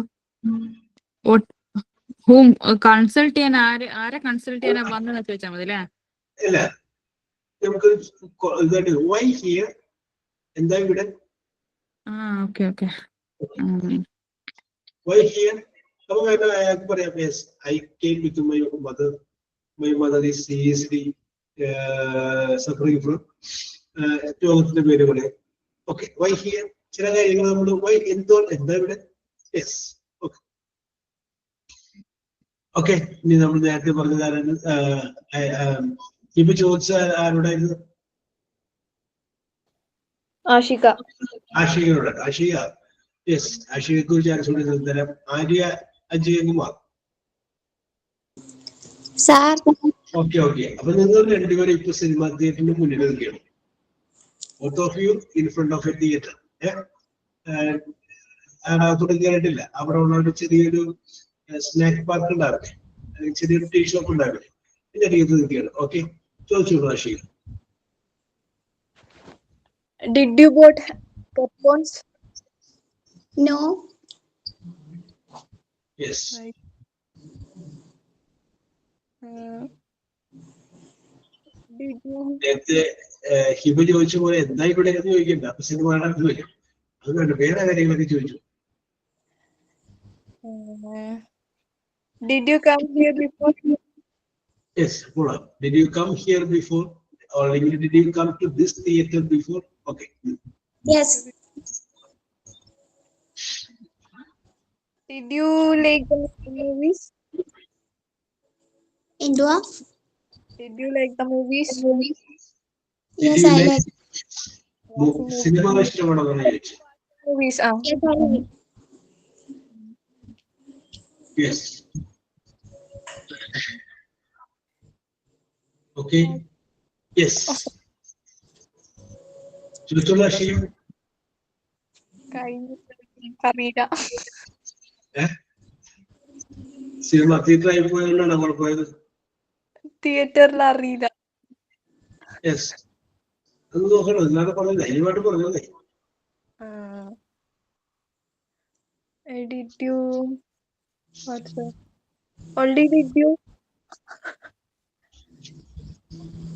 കൺസൾട്ട് ചെയ്യാൻ ആരെ കൺസൾട്ട് ചെയ്യാനാ വന്നതെന്ന് ചോദിച്ചാൽ മതി അല്ലേ? അല്ല, നമുക്ക് വൈ ഹിയർ, എന്താ ഇവിടെ? Okay why here. അപ്പൊ അയാൾക്ക് പറയാം, yes I came with my mother. My mother is seriously suffering from രോഗത്തിന്റെ പേര് പറയാം. Okay, why here. ചില കാര്യങ്ങൾ നമ്മൾ വൈ എന്താ ഇവിടെ. Yes, okay. ഇനി നമ്മൾ നേരത്തെ പറഞ്ഞതാണ്. ഇപ്പൊ ചോദിച്ച ആരോടായിരുന്നു? ആഷികയോട്. ആഷിക, യെസ്, ആഷികയെ കുറിച്ച് ആൻസർ തരാം. ആര്യ അജയകുമാർ. ഓക്കെ. അപ്പൊ നിങ്ങൾ രണ്ടുപേരും ഇപ്പൊ സിനിമ തിയേറ്ററിന്റെ മുന്നിൽ നിൽക്കുകയാണ്. Both of you in front of a theatre. തുടങ്ങിയിട്ടില്ല. അവിടെ ഉള്ള ഒരു ചെറിയൊരു സ്നാക്ക് പാർക്ക് ഉണ്ടാവില്ലേ, ചെറിയൊരു ടീ ഷോപ്പ് ഉണ്ടാവില്ലേ, എന്റെ അരികത്ത് നിൽക്കുകയാണ്. ഓക്കെ, ചോദിച്ചോളൂ Aashiq. Did you bought popcorns? No. Yes. Did you? നേരത്തെ ഹിബ ചോദിച്ച പോലെ എന്താ ഇവിടെ എന്ന് ചോദിക്കണ്ട. അപ്പൊ സിനിമ കാണാൻ ചോദിക്കും. അതുകൊണ്ട് വേറെ കാര്യങ്ങളൊക്കെ ചോദിച്ചു. Did you come here before? Yes, hold on. Did you come here before? Or did you come to this theater before? Okay. Yes. Did you like the movies? Indua? Did you like the movies? Yes, I like cinema ഇഷ്ടമാണോ എന്ന് ചോദിച്ചു. Movies. Yes, I like. Yes. Okay. Yes. ചോദിച്ചോളൂ ആഷിക. അറിയില്ല. സിനിമ തിയേറ്ററായി പോയതുകൊണ്ടാണ് നമ്മൾ പോയത്. തിയേറ്ററിൽ അറിയില്ല. യെസ്, അത് നോക്കണം. എന്നാണ് പറഞ്ഞത്, ധൈര്യമായിട്ട് പറഞ്ഞതേ. Did you? What's that? Only did you?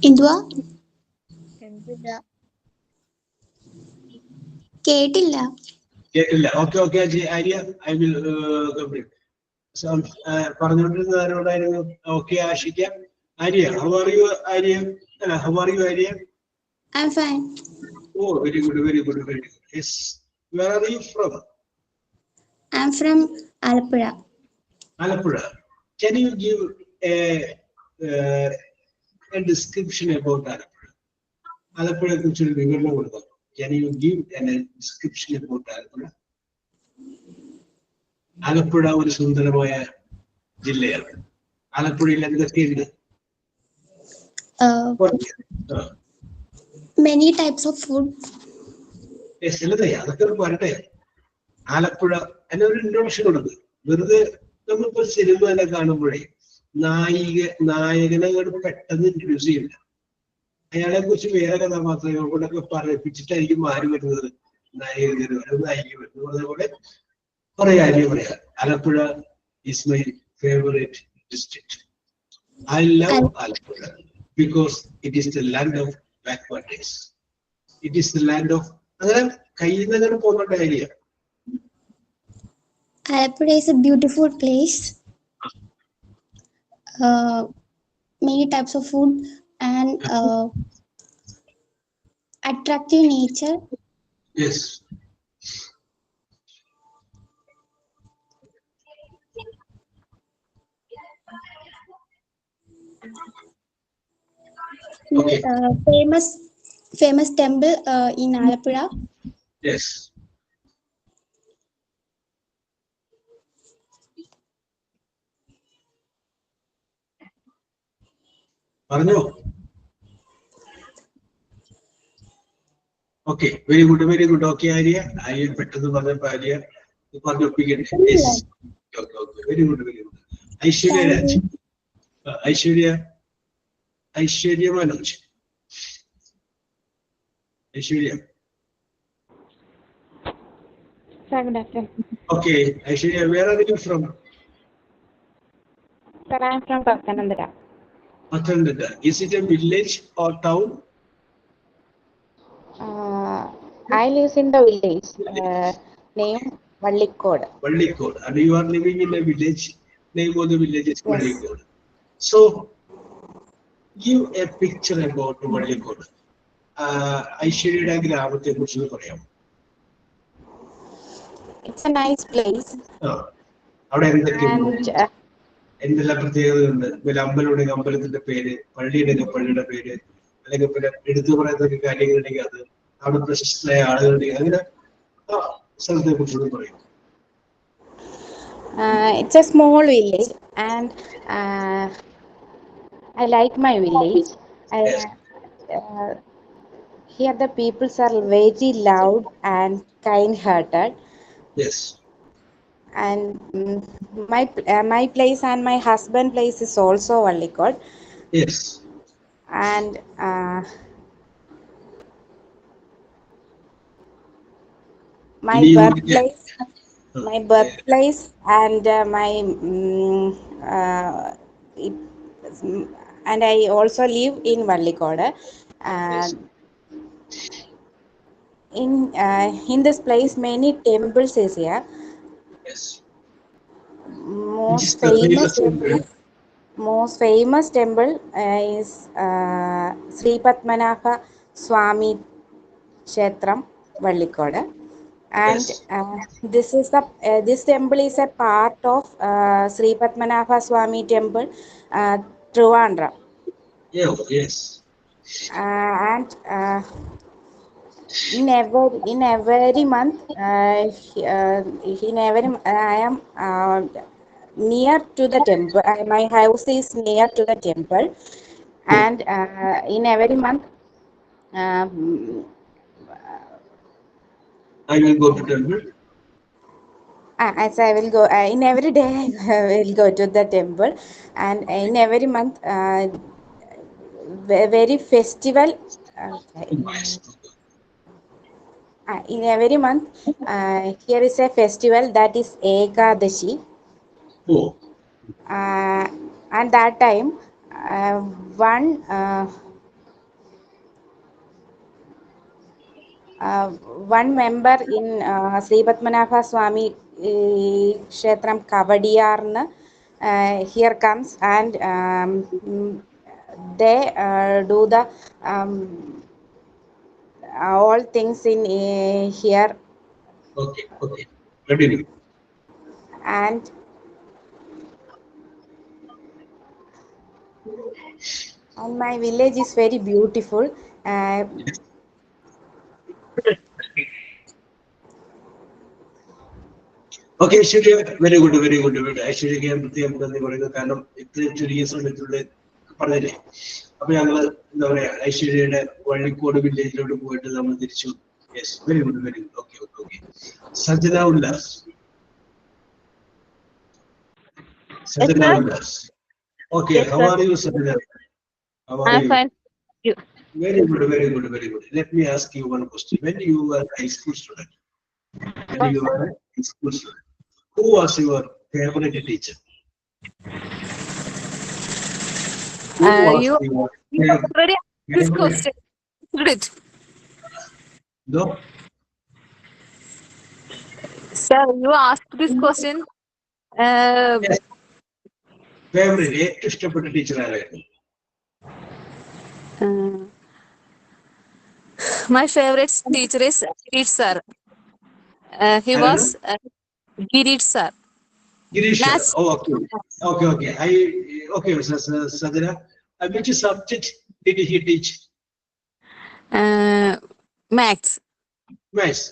Indua? കേട്ടില്ല. Okay Arya, I will complete. പറഞ്ഞുകൊണ്ടിരുന്ന ആരോടായിരുന്നു? Okay Ashika. Arya, how are you Arya? അല്ല, how are you Arya? I'm fine. Oh, very good. Yes. Where are you from? I'm from Alappuzha. Alappuzha. Can you give a description about Alappuzha? Alappuzha കുറിച്ച് ഒരു വിവരണം കൊടുക്കാം. Can you give a description about Alappuzha? Alappuzha ഒരു സുന്ദരമായ ജില്ലയാണ്. ആലപ്പുഴയിൽ എന്തൊക്കെയുണ്ട്? Many types of food. ചിലതേ അതൊക്കെ പറയട്ടെ. ആലപ്പുഴ എന്നെ ഒരു ഇൻട്രൊഡക്ഷൻ കൊടുത്ത് വെറുതെ നമ്മളിപ്പോ സിനിമ തന്നെ കാണുമ്പോഴേ നായകനെ പെട്ടെന്ന് ഇൻട്രൊഡ്യൂസ് ചെയ്യില്ല. അയാളെ കുറിച്ച് വേറെ കഥാപാത്രങ്ങളെ കൊണ്ടൊക്കെ പറയിപ്പിച്ചിട്ടായിരിക്കും ആര് വരുന്നത്, നായിക വരുന്നത്. അതേപോലെ കുറെ കാര്യം പറയാം. Alappuzha is my favourite district. I love Alappuzha because it is the land of backwardness. It is the land of അങ്ങനെ കയ്യിൽ നിന്ന് പോകുന്ന area. Alappuzha is a beautiful place. Many types of food and attractive nature. Yes. Okay. Famous temple in Alappuzha. Yes. പറഞ്ഞോ. Okay, very good very good. Okay Arya, Arya പെട്ടെന്ന് പറഞ്ഞപ്പോ ആര്യ പറഞ്ഞൊപ്പിക്കട്ടെ. Very good very good. Aishwarya Raj, Aishwarya Manoj. Aishwarya. Okay, Aishwarya, where are you from? Sir, I am from Pathanamthitta. Pathanamthitta. Is it a village or town? I live in the village named Vallikod. Vallikod. And you are living in a village. Name of the village is Vallikod. So, give a picture about Vallikod. Aishwarya ഗ്രാമത്തെ കുറിച്ച് പറയാം. It's a nice place. അവിടെ എന്തെല്ലാം പ്രത്യേകതയുണ്ട്? പിന്നെ അമ്പലമുണ്ടെങ്കിൽ അമ്പലത്തിന്റെ പേര്, പള്ളിയുണ്ടെങ്കിൽ പള്ളിയുടെ പേര്, അല്ലെങ്കിൽ പിന്നെ എടുത്തു പറയുന്ന കാര്യങ്ങളുണ്ടെങ്കിൽ അത്, അവിടെ പ്രശസ്തരായ ആളുകളുണ്ടെങ്കിൽ അങ്ങനെ സ്ഥലത്തെ കുറിച്ചൊന്നും പറയും. It's a small village and I like my village. Here the peoples are very loud and kind-hearted. Yes. And my place and my husband place is also Vallikod. Yes. And my birthplace and and I also live in Vallikod. In this place many temples is here. Yes. Most famous temple is Sri Padmanabha Swami Kshetram Vallikod. And this temple is a part of Sri Padmanabha Swami temple, Trivandrum. Yes. And in every month, I am near to the temple. My house is near to the temple, and in every month, I will go to temple. As I will go in every day, I will go to the temple, and in every month, very festival. In every month, here is a festival that is Ekadashi. And that time, one member in Sri Padmanabha Swami Kshetram Kavadiyarna here comes, and they do the all things in here. Okay. Continue. And my village is very beautiful. Okay Aishwarya, very good very good very. ഐശ്വര്യക്ക് ഞാൻ പ്രത്യേകം നന്ദി പറയുന്നു. കാരണം ഇത്രയും ചുരുങ്ങിയ സമയത്തുള്ളിൽ പറഞ്ഞില്ലേ. അപ്പൊ ഞങ്ങള് എന്താ പറയാ ഐശ്വര്യയുടെ വള്ളിക്കോട് വില്ലേജിലോട്ട് പോയിട്ട് നമ്മൾ തിരിച്ചു. Yes, very good very good. Okay okay okay. Sajana Ullas. Sajana Ullas. Okay, how are you, Sajna? How are you? Fine. Very good, very good, very good. Let me ask you one question. When you were a high school student, who was your favorite teacher? Who was You your already asked this favorite- question. Good. No? Sir, you asked this question. Yes. Favorite, ഏറ്റവും ഇഷ്ടപ്പെട്ട ടീച്ചർ ആരായിരുന്നു? My favorite teacher is Girish sir. He was Girish sir. Girish sir. Yes. Oh, okay. Okay, okay. Okay, Sajna, which subject did he teach? Maths. Maths.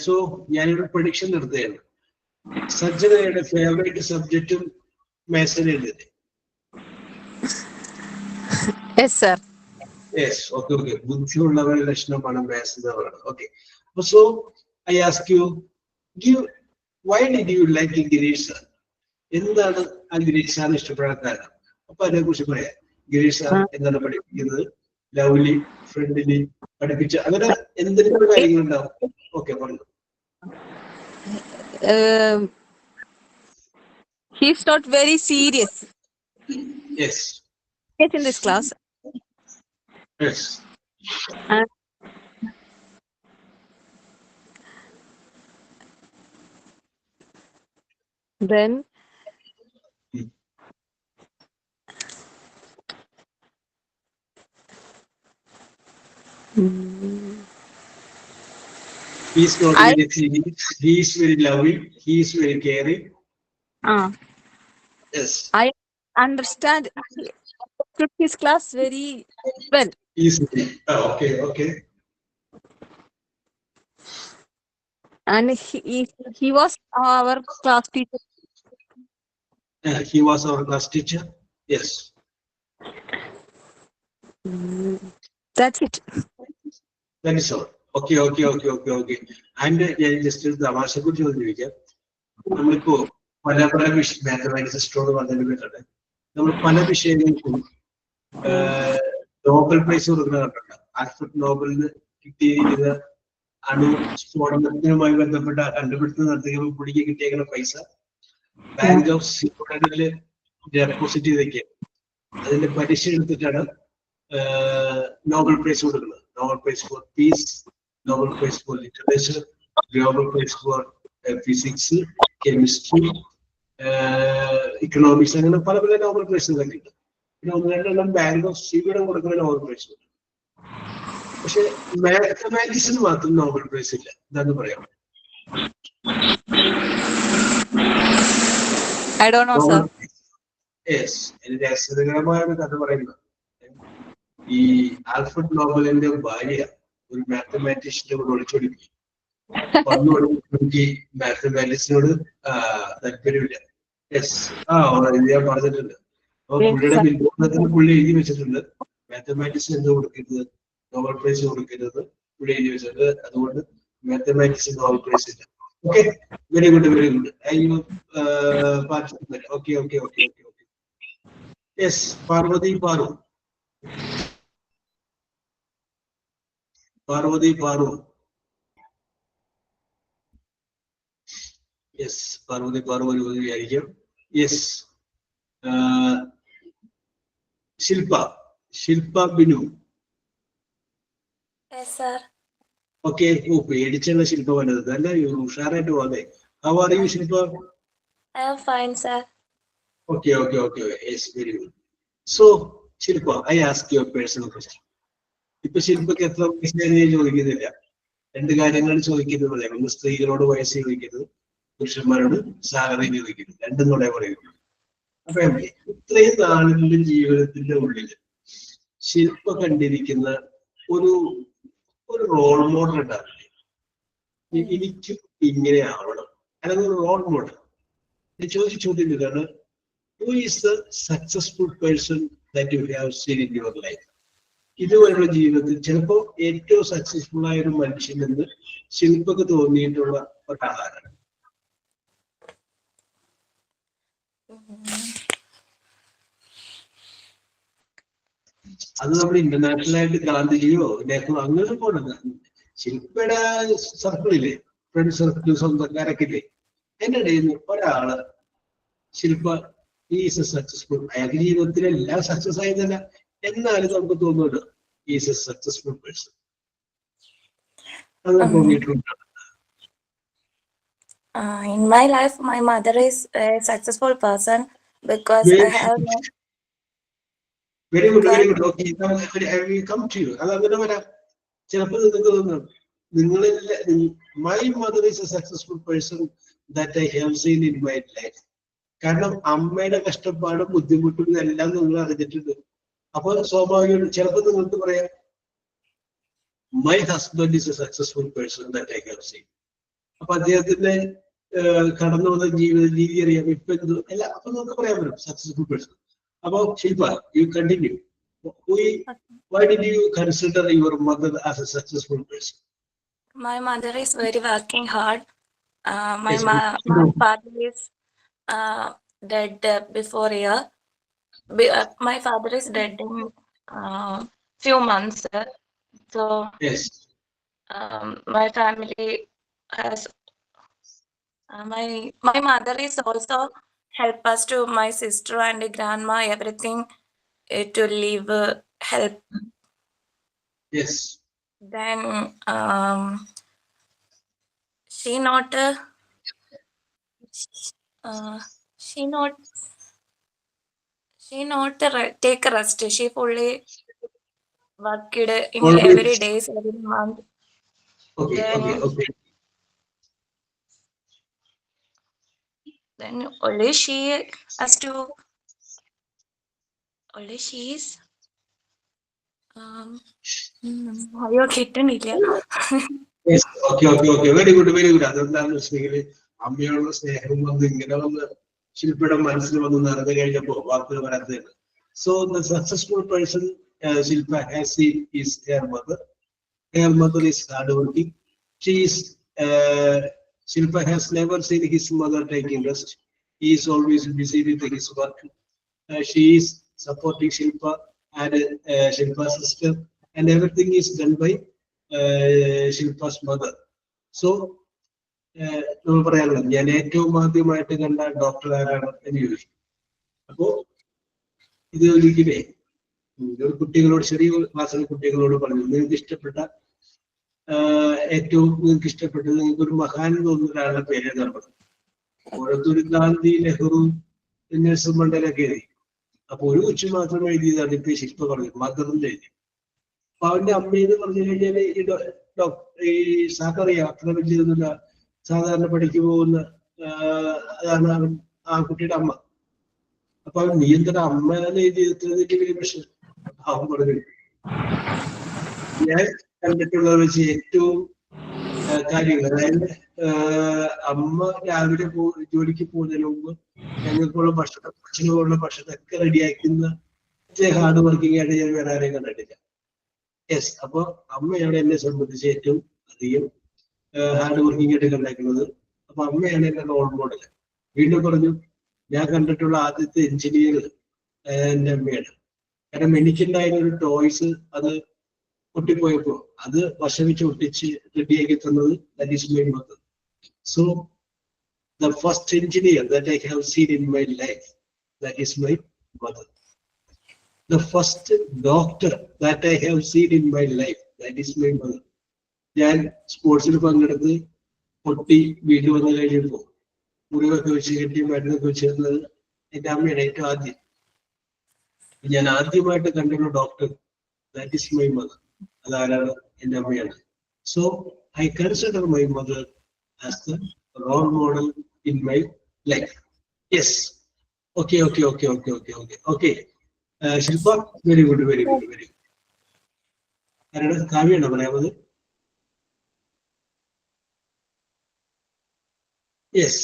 So, ഞാനൊരു പ്രഡിക്ഷൻ നടത്തുകയാണ്. സജ്ജനയുടെ ഫേവറേറ്റ് സബ്ജക്റ്റും മാത്സ് തന്നെയല്ലേ? Yes, sir. Yes, okay, okay. ബുദ്ധിയുള്ളവരുടെ ലക്ഷണമാണ് മാത്സ് എന്ന് പറയുന്നത്. Okay. So, I ask you, why did you like Girish sir? എന്താണ് ആ ഗിരീഷ് സാറിന് ഇഷ്ടപ്പെടാൻ കാരണം? അപ്പൊ അതിനെ കുറിച്ച് പറയാം. ഗിരീഷ് സാർ എന്താണ് പഠിപ്പിക്കുന്നത്? ലവ്ലി, ഫ്രണ്ട്ലി, പഠിപ്പിച്ച അങ്ങനെ എന്തെങ്കിലും കാര്യങ്ങളുണ്ടാവും. ഓക്കെ, പറഞ്ഞു. He's not very serious. Yes. Yes, in this class. Yes. Then He's not very serious. He is very loving. He is very caring. Yes. I understand his class very well. Easily. Oh, okay, okay. And he was our class teacher. He was our class teacher. Yes. That's it. That is all. Okay, okay, okay, okay, okay. And just തമാശ കുറിച്ച് ചോദിക്കാം. നമ്മളിപ്പോ പല മാത്തമാറ്റിക്സിനോട് പറഞ്ഞിട്ടുണ്ട്. നമ്മൾ പല വിഷയങ്ങൾക്കും നോബൽ പ്രൈസ് കൊടുക്കുന്നുണ്ട്. ആൽഫ്രഡ് നോബലിന് കിട്ടിയിരിക്കുന്ന അണു സ്ഫോടനത്തിനുമായി ബന്ധപ്പെട്ട കണ്ടുപിടുത്തം നടത്തിയപ്പോൾ പുള്ളിക്ക് കിട്ടിയേക്കുന്ന പൈസ ബാങ്ക് ഓഫ് സ്വീഡനില് ഡെപ്പോസിറ്റ് ചെയ്തേക്കാണ്. അതിന്റെ പലിശ എടുത്തിട്ടാണ് നോബൽ പ്രൈസ് കൊടുക്കുന്നത്. Nobel prize for peace, Nobel prize for literature, Nobel prize for physics, chemistry, economics, അങ്ങനെ പല പല നോബൽ പ്രൈസുകളൊക്കെ ഉണ്ട്. പിന്നെ ഒന്ന് രണ്ടെണ്ണം ബാങ്ക് ഓഫ് സ്വീഡൻ കൊടുക്കുന്ന നോബൽ പ്രൈസ് ഉണ്ട്. പക്ഷെ മാത്തമാറ്റിക്സിന് മാത്രം നോബൽ പ്രൈസ് ഇല്ല. എന്താന്ന് പറയാം? I don't know, sir. Yes, എന്റെ രസകരമായ ഒരു കഥ പറയുന്നത്, ഈ ആൽഫ്രഡ് നോബലിന്റെ ഭാര്യ ഒരു മാത്തമാറ്റീഷ്യന്റെ കൂടെ ഒളിച്ചോടിപ്പോയി. എനിക്ക് മാത്തമാറ്റിക്സിനോട് താല്പര്യമില്ല. യെസ്, ഞാൻ പറഞ്ഞിട്ടുണ്ട്. അപ്പൊ പുള്ളിയുടെ ബിൽബോർഡിനകത്തിന് പുള്ളി എഴുതി വെച്ചിട്ടുണ്ട്, മാത്തമാറ്റിക്സിന് എന്ത് കൊടുക്കരുത്, നോബൽ പ്രൈസ് കൊടുക്കരുത് പുള്ളി എഴുതി വെച്ചിട്ടുണ്ട്. അതുകൊണ്ട് മാത്തമാറ്റിക്സിന് നോബൽ പ്രൈസ് ഇല്ല. Okay, very good very good. Okay okay okay okay okay. Yes, Parvathi Paru. Parvathi Paru. Yes, Parvathi Paru വിചാരിക്കും. Yes, Shilpa Binu. Yes, sir. Okay. പേടിച്ചുള്ള ശില്പ വന്നത് അല്ല, ഉഷാറായിട്ട് വന്നേ. How are you Shilpa? I am fine, sir. Okay, okay, okay. Yes, very good. So, Shilpa, I ask you a personal question. ഇപ്പൊ ശില്പക്ക് എത്ര വയസ്സായി ചോദിക്കുന്നില്ല. രണ്ട് കാര്യങ്ങൾ ചോദിക്കുന്നത്. ഒന്ന് സ്ത്രീകളോട് വയസ്സ് ചോദിക്കുന്നത്, പുരുഷന്മാരോട് സാലറി ചോദിക്കുന്നത്. രണ്ടും കൂടെ പറയുന്നു. അപ്പൊ ഇത്രയും നാളുകളുടെ ജീവിതത്തിന്റെ ഉള്ളില് ശില്പ കണ്ടിരിക്കുന്ന ഒരു റോൾ മോഡൽ ഉണ്ടാവില്ലേ? എനിക്കും ഇങ്ങനെ ആവണം, അല്ലെങ്കിൽ ഒരു റോൾ മോഡൽ. ചോദിച്ച ചോദ്യം ഇതാണ്, who is the successful person that you have seen in your life? ഇതുവരെയുള്ള ജീവിതത്തിൽ ചിലപ്പോൾ ഏറ്റവും സക്സസ്ഫുൾ ആയ ഒരു മനുഷ്യൻ എന്ന് ശില്പക്ക് തോന്നിയിട്ടുള്ള ഒരാളാണ്. അത് നമ്മൾ ഇന്റർനാഷണൽ ആയിട്ട് ഗാന്ധിജിയോ നെഹ്റു അങ്ങനെ പോണത്. ശില്പയുടെ സർക്കിളില്ലേ, ഫ്രണ്ട് സർക്കിൾ, സ്വന്തക്കാരൊക്കെ ഇല്ലേ, എന്റെ ഇടയിൽ നിന്ന് ഒരാള് ശില്പ ഈസ് എ സക്സസ്ഫുൾ, അയാൾക്ക് ജീവിതത്തിൽ എല്ലാം സക്സസ് ആയതല്ല, എന്നാലും നമുക്ക് തോന്നുന്നുണ്ട് ഈസ് എ സക്സസ്ഫുൾ പേഴ്സൺ. അങ്ങനെ തോന്നിയിട്ടുണ്ട്. In my life, my mother is a successful person because I have very good, very good. Okay, come to you. അത് അങ്ങനെ വരാം. ചിലപ്പോൾ നിങ്ങൾക്ക് തോന്നുന്നു നിങ്ങളെല്ലാം, my mother is a successful person that I have seen in my life. കാരണം അമ്മയുടെ കഷ്ടപ്പാടും ബുദ്ധിമുട്ടും എല്ലാം നിങ്ങൾ അറിഞ്ഞിട്ടുണ്ട്. അപ്പൊ സ്വാഭാവികം ചിലപ്പോൾ നിങ്ങൾക്ക് പറയാം my husband is a successful person that I have scene. അപ്പൊ അദ്ദേഹത്തിന്റെ കടന്നു വന്ന ജീവിത രീതി അറിയാം, ഇപ്പൊ എന്ത് അല്ല, അപ്പൊ നമുക്ക് പറയാൻ പറ്റും സക്സസ്ഫുൾ പേഴ്സൺ. അപ്പൊ Shilpa, you continue. Why did you consider your mother as a successful person? my mother is very working hard. My Yes, my father is dead before a year. My father is dead in few months. So Yes. My family has my mother is also help us to my sister and grandma everything to live help. Yes. Then she not take rest. She fully worked in Always. every days, every month. Okay. Then- Okay. Okay. Then only she has to. Only she is. അയ്യോ കിട്ടണില്ല. Yes. Okay. Okay. Okay. Very good. Very good. അതെന്താണെന്ന് വെച്ചിട്ടുണ്ടെങ്കിൽ അമ്മയോടുള്ള സ്നേഹം വന്ന് ഇങ്ങനെ വന്ന് ശില്പയുടെ മനസ്സിൽ വന്ന് നിറഞ്ഞു കഴിഞ്ഞപ്പോ വാക്കുകൾ വരാത്തതാണ്. So the successful person Shilpa has seen is her mother. Her mother is hardworking. Shilpa has never seen his mother taking rest. He is always busy with his work. She is supporting Shilpa and Shilpa's sister, and everything is done by Shilpa's mother. So, നമ്മൾ പറയാനുള്ളത്, ഞാൻ ഏറ്റവും ആദ്യമായിട്ട് കണ്ട ഡോക്ടർ ആരാണ് എന്ന് ചോദിച്ചു. അപ്പോ ഇത് ഒരിക്കലേ കുട്ടികളോട്, ചെറിയ ക്ലാസ്സിലെ കുട്ടികളോട് പറഞ്ഞു, നിങ്ങൾക്ക് ഇഷ്ടപ്പെട്ട ഏറ്റവും നിങ്ങൾക്ക് ഇഷ്ടപ്പെട്ടത്, നിങ്ങൾക്ക് ഒരു മഹാൻ തോന്നുന്ന ഒരാളുടെ പേര് ഏതാണ് പറഞ്ഞു. ഓരോരുത്തർ ഗാന്ധി, നെഹ്റു, നെൽസൺ മണ്ടേല ഒക്കെ എഴുതി. അപ്പൊ ഒരു കൊച്ചു മാത്രം എഴുതിയതാണ് ഇപ്പൊ ശില്പ പറഞ്ഞു, മദറിന്റെ എഴുതി. അപ്പൊ അവന്റെ അമ്മയെന്ന് പറഞ്ഞു കഴിഞ്ഞാൽ ഈ സാക്കറിയാം, അത്ര വലിയൊന്നുമില്ല, സാധാരണ പഠിക്കു പോകുന്ന അതാണ് അവൻ, ആ കുട്ടിയുടെ അമ്മ. അപ്പൊ അവൻ നീ എന്തൊരു അമ്മ എഴുതി എത്രതിന്റെ വലിയ പ്രശ്നം അവൻ പറഞ്ഞു. ഞാൻ കണ്ടിട്ടുള്ളത് വെച്ച് ഏറ്റവും കാര്യങ്ങൾ, അതായത് അമ്മ രാവിലെ ജോലിക്ക് പോകുന്നതിന് മുമ്പ് ഞങ്ങൾക്കുള്ള ഭക്ഷണം, അച്ഛനുള്ള ഭക്ഷണമൊക്കെ റെഡിയാക്കുന്ന ഹാർഡ് വർക്കിംഗ് ആയിട്ട് ഞാൻ വേറെ ആരെയും കണ്ടിട്ടില്ല. യെസ്, അപ്പൊ അമ്മയാണ് എന്നെ സംബന്ധിച്ച് ഏറ്റവും അധികം ഹാർഡ് വർക്കിംഗ് ആയിട്ട് കണ്ടേക്കുന്നത്. അപ്പൊ അമ്മയാണ് എന്റെ റോൾ മോഡൽ. വീണ്ടും പറഞ്ഞു, ഞാൻ കണ്ടിട്ടുള്ള ആദ്യത്തെ എഞ്ചിനീയർ എന്റെ അമ്മയാണ്. കാരണം എനിക്കുണ്ടായിരുന്ന ഒരു ടോയ്സ് അത് പൊട്ടിപ്പോയപ്പോ അത് വശമിച്ച് ഒട്ടിച്ച് റെഡിയാക്കി തന്നത് that is my mother. So the first engineer that I have seen in my life, that is my mother. The first doctor that I have seen in my life, that is my mother. ഞാൻ സ്പോർട്സിൽ പങ്കെടുത്ത് പൊട്ടി വീട്ടിൽ വന്നു കഴിഞ്ഞപ്പോ മുറിവൊക്കെ വെച്ച് കെട്ടി മരുന്നൊക്കെ വെച്ച് തന്നത് എന്റെ അമ്മയാണ് ഏറ്റവും ആദ്യം. ഞാൻ ആദ്യമായിട്ട് കണ്ടിട്ടുള്ള doctor, that is my mother. അതാരാണ്? എന്റെ അമ്മയാണ്. So I consider my mother as the role model in my life. Yes, okay okay okay okay okay okay okay Shilpa, very good very good very good. ആരാണ്? കാവ്യാണോ പറയാമത്? യെസ്.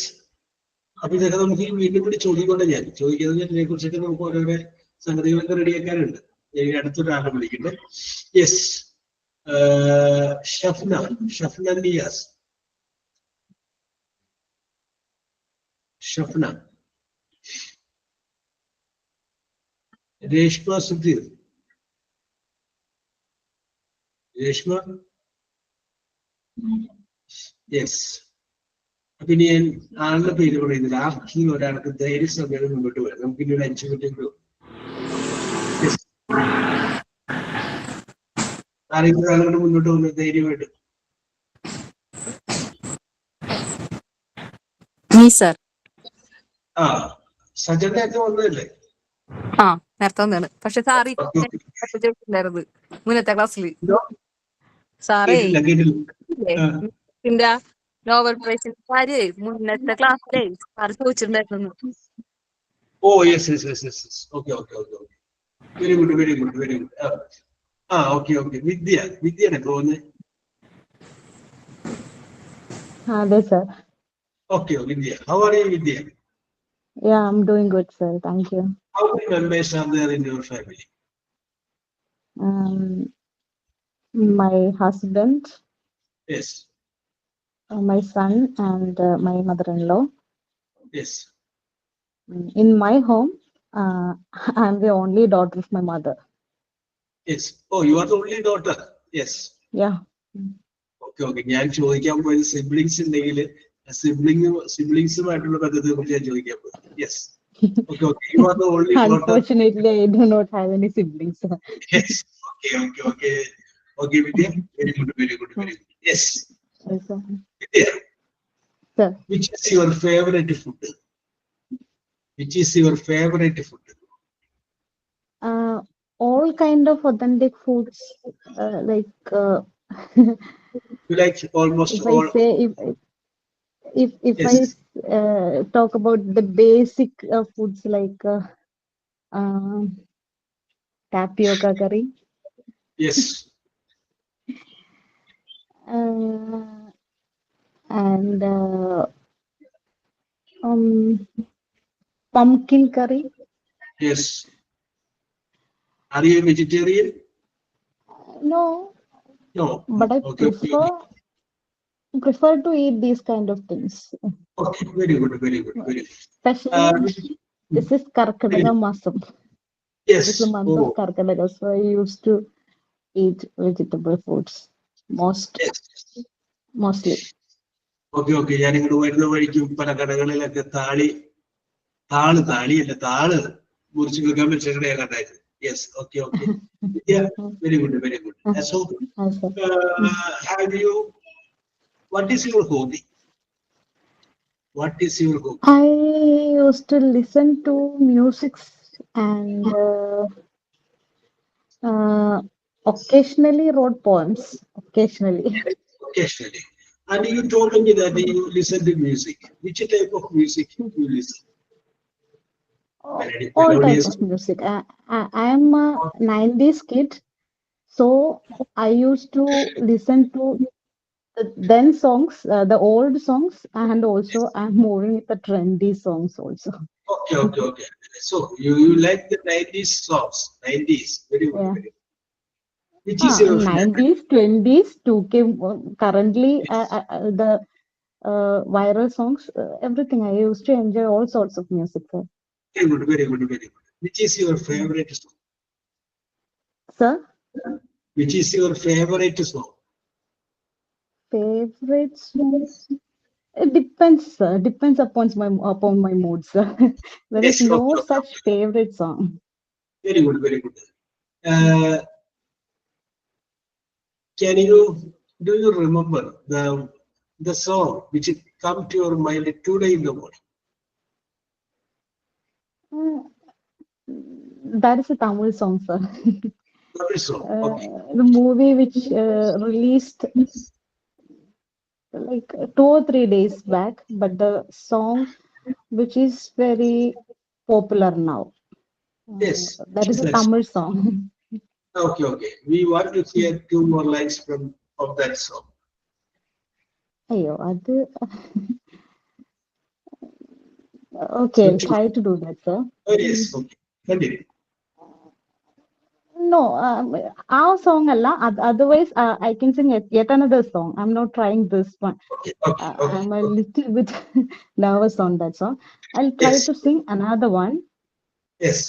അപ്പൊ ഇതൊക്കെ നമുക്ക് വീണ്ടും കൂടി ചോദിക്കൊണ്ട് ഞാൻ ചോദിക്കുന്നത് ഇതിനെ കുറിച്ചൊക്കെ നമുക്ക് ഓരോരോ സംഗതികളൊക്കെ റെഡിയാക്കാനുണ്ട്. ഞാൻ അടുത്തൊരാളെ വിളിക്കട്ടെ. യെസ്, ഷഫ്ന നിയാസ്. ഷഫ്ന. രേഷ്മ സുധീർ. രേഷ്മ. യെസ്. അപ്പൊ ഇനി ഞാൻ ആളുടെ പേര് പറയുന്നില്ല. ആർക്കും ഒരാൾക്ക് ധൈര്യസമയം മുന്നോട്ട് വരാം. നമുക്ക് ഇനി ഒരു 5 മിനിറ്റ് ആരെങ്കിലും ഒരാളുടെ മുന്നോട്ട് വന്ന് ധൈര്യമായിട്ട്. സർ. ആ, സജന്റെ ഒക്കെ വന്നതല്ലേ? ആ, നേരത്തെ വന്നാണ്. പക്ഷെ സാറി ചോദിച്ചിട്ടുണ്ടായിരുന്നു മുന്നത്തെ ക്ലാസ്സിൽ. സാറേ കേട്ടില്ല. നോവൽ പ്രൈസിന്റെ കാര്യം മുന്നത്തെ ക്ലാസ്സിലേ സാറ് ചോദിച്ചിട്ടുണ്ടായിരുന്നു. Oh yes yes yes yes. Okay okay okay okay. Very good very good very good. ആ ഓക്കെ ഓക്കെ. വിദ്യയാണ് പോകുന്നത്. അതെ sir. Okay, Vidya. How are you, Vidya? Yeah, I'm doing good, sir. Thank you. How many members are there in your family? My husband, Yes. my son, and my mother-in-law. Yes. In my home, I'm the only daughter of my mother. Yes. Oh, you are the only daughter. Yes. Yeah. Okay, okay. ഞാൻ ചോദിക്കാൻ പോയത് സിബ്ലിങ്സ് ഉണ്ടെങ്കിൽ സിബ്ലിങ്സുമായിട്ടുള്ള ബന്ധത്തെ കുറിച്ച് ഞാൻ ചോദിക്കാൻ പോയത്. Yes. Okay, okay. You are the only daughter. Unfortunately, I do not have any siblings. Yes. Okay, okay, okay. Okay, Vidya. Very good, very good, very good. Yes. Yes, sir. Vidya. Sir. Which is your favorite food? Which is your favorite food? All kind of authentic foods, like You like almost if all. I say if Yes. I talk about the basic foods like tapioca curry. Yes. And pumpkin curry. Yes. Are you a vegetarian? No. No. But I Okay. prefer to eat these kind of things. Okay. Very good. Very good. Very good. Especially this is Karkadaga Masam. Yes. This is the month of Karkadaga, so I used to eat vegetable foods mostly. Okay. Okay. ഞാൻ ഇങ്ങോട്ട് വരുന്ന വഴിക്കും പല കടകളിലൊക്കെ താള് മുറിച്ച് വെക്കാൻ വെച്ചിട്ട് ഞാൻ കണ്ടായിരുന്നു. Yes. Okay. Okay. Yeah. Very good. Very good. So, have you? What is your hobby? What is your hobby? I used to listen to music and occasionally wrote poems. Occasionally. And you told me that you listen to music. Which type of music you listen? All types of music. I am a 90s kid, so I used to listen to then songs, the old songs, and also I'm moving with the trendy songs also. Okay, okay, okay. So you like the 90s songs? 90s, very good. Yeah. Very good. Which is your 90s, 20s, 2K. Currently, the viral songs, everything. I used to enjoy all sorts of music. Very good, very good, very good. Which is your favorite song? Sir? Which is your favorite song? Favorite songs? It depends, sir. Depends upon my mood, sir. There is no such favorite song. Very good, very good. Do you remember the song which come to your mind today in the morning? That is a Tamil song, sir. Tamil song. Okay. The movie which released like 2 or 3 days back, but the song which is very popular now. Yes. That is a Tamil song. Okay, okay. We want to hear 2 more lines of that song. Ayyo, Okay, I'll try to do that, sir. Oh, yes, okay. Continue. No, our song Allah. Otherwise, I can sing yet another song. I'm not trying this one. Okay, okay, okay. I'm a little bit nervous on that song. I'll try Yes. to sing another one. Yes.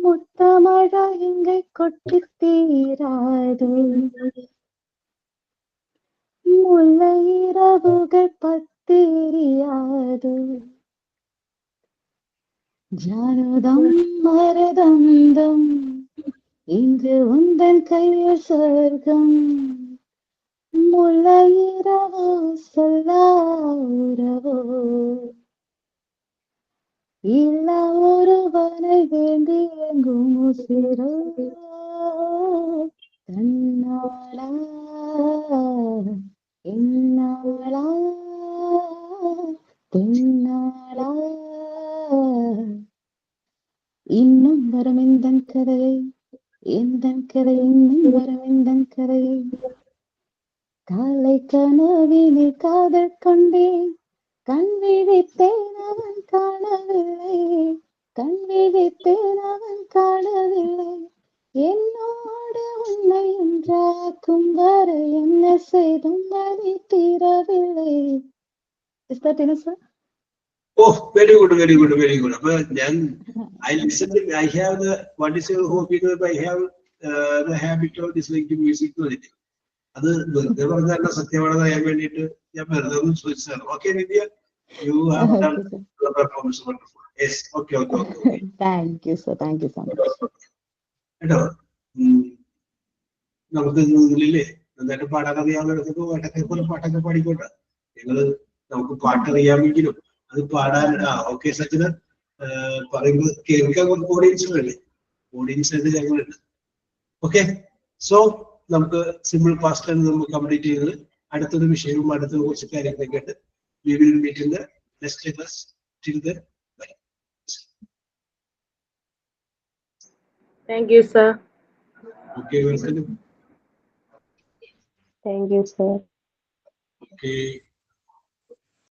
முத்தமழ இங்கை கொட்டி தீராது முல்லை இரவுகள் பத்தெரியாது ஜானதம் மரதந்தம் இங்கு உந்தன் கையில் சொர்க்கம் முல்லை இரவு சொல்லாரவோ இல்ல ஒருவனை வேண்டி எங்கும் உசிரோ தன்னாளா என்னாளா தென்னாளா இன்னும் வரும் எந்தன் கதையை எந்தன் கதை இன்னும் வரும் எந்தன் கதையை காலை கனவினில் காதல் கொண்டேன் கண் விழித்தேன் அவன் காணவில்லை கண் விழித்தேன் அவன் காணவில்லை என்னோடு உன்னை ஒன்றாக்கும் வரை என்ன செய்தும் வழி தீரவில்லை. Is that enough, sir? Oh, very good, very good, very good. But then I listen to, I have the, what is your hobby? I have the habit of listening to music. അത് വെറുതെ പറഞ്ഞല്ല, സത്യമാണെന്ന് അറിയാൻ വേണ്ടിയിട്ട് ഞാൻ വെറുതെ ഒന്ന് ചോദിച്ചതാണ്. Okay Nithya, you have done performance wonderful. Yes, okay okay okay okay. Thank you, sir. Thank you so much. കേട്ടോ, നമുക്ക് ഇതിലില്ലേ നന്നായിട്ട് പാടാൻ അറിയാവുന്നവർക്ക് പാട്ടൊക്കെ പാടിക്കോട്ടെ. ഞങ്ങള് നമുക്ക് പാട്ടറിയാമെങ്കിലും അത് പാടാൻ ഓക്കെ സച്ചിന് പറയുമ്പോൾ കേൾക്കാൻ കുറച്ച് ഓഡിയൻസുകളല്ലേ, ഓഡിയൻസിനായിട്ട് ഞങ്ങളുണ്ട്. ഓക്കെ, സോ നമുക്ക് സിമ്പിൾ പാസ്റ്റ് നമുക്ക് കംപ്ലീറ്റ് ചെയ്ത് അടുത്തൊരു വിഷയവും അടുത്തൊരു കുറച്ച് കാര്യങ്ങളൊക്കെ ആയിട്ട് we will meet in the next class. Till then, bye. Thank you, sir. Okay, welcome. Thank you, sir. Okay.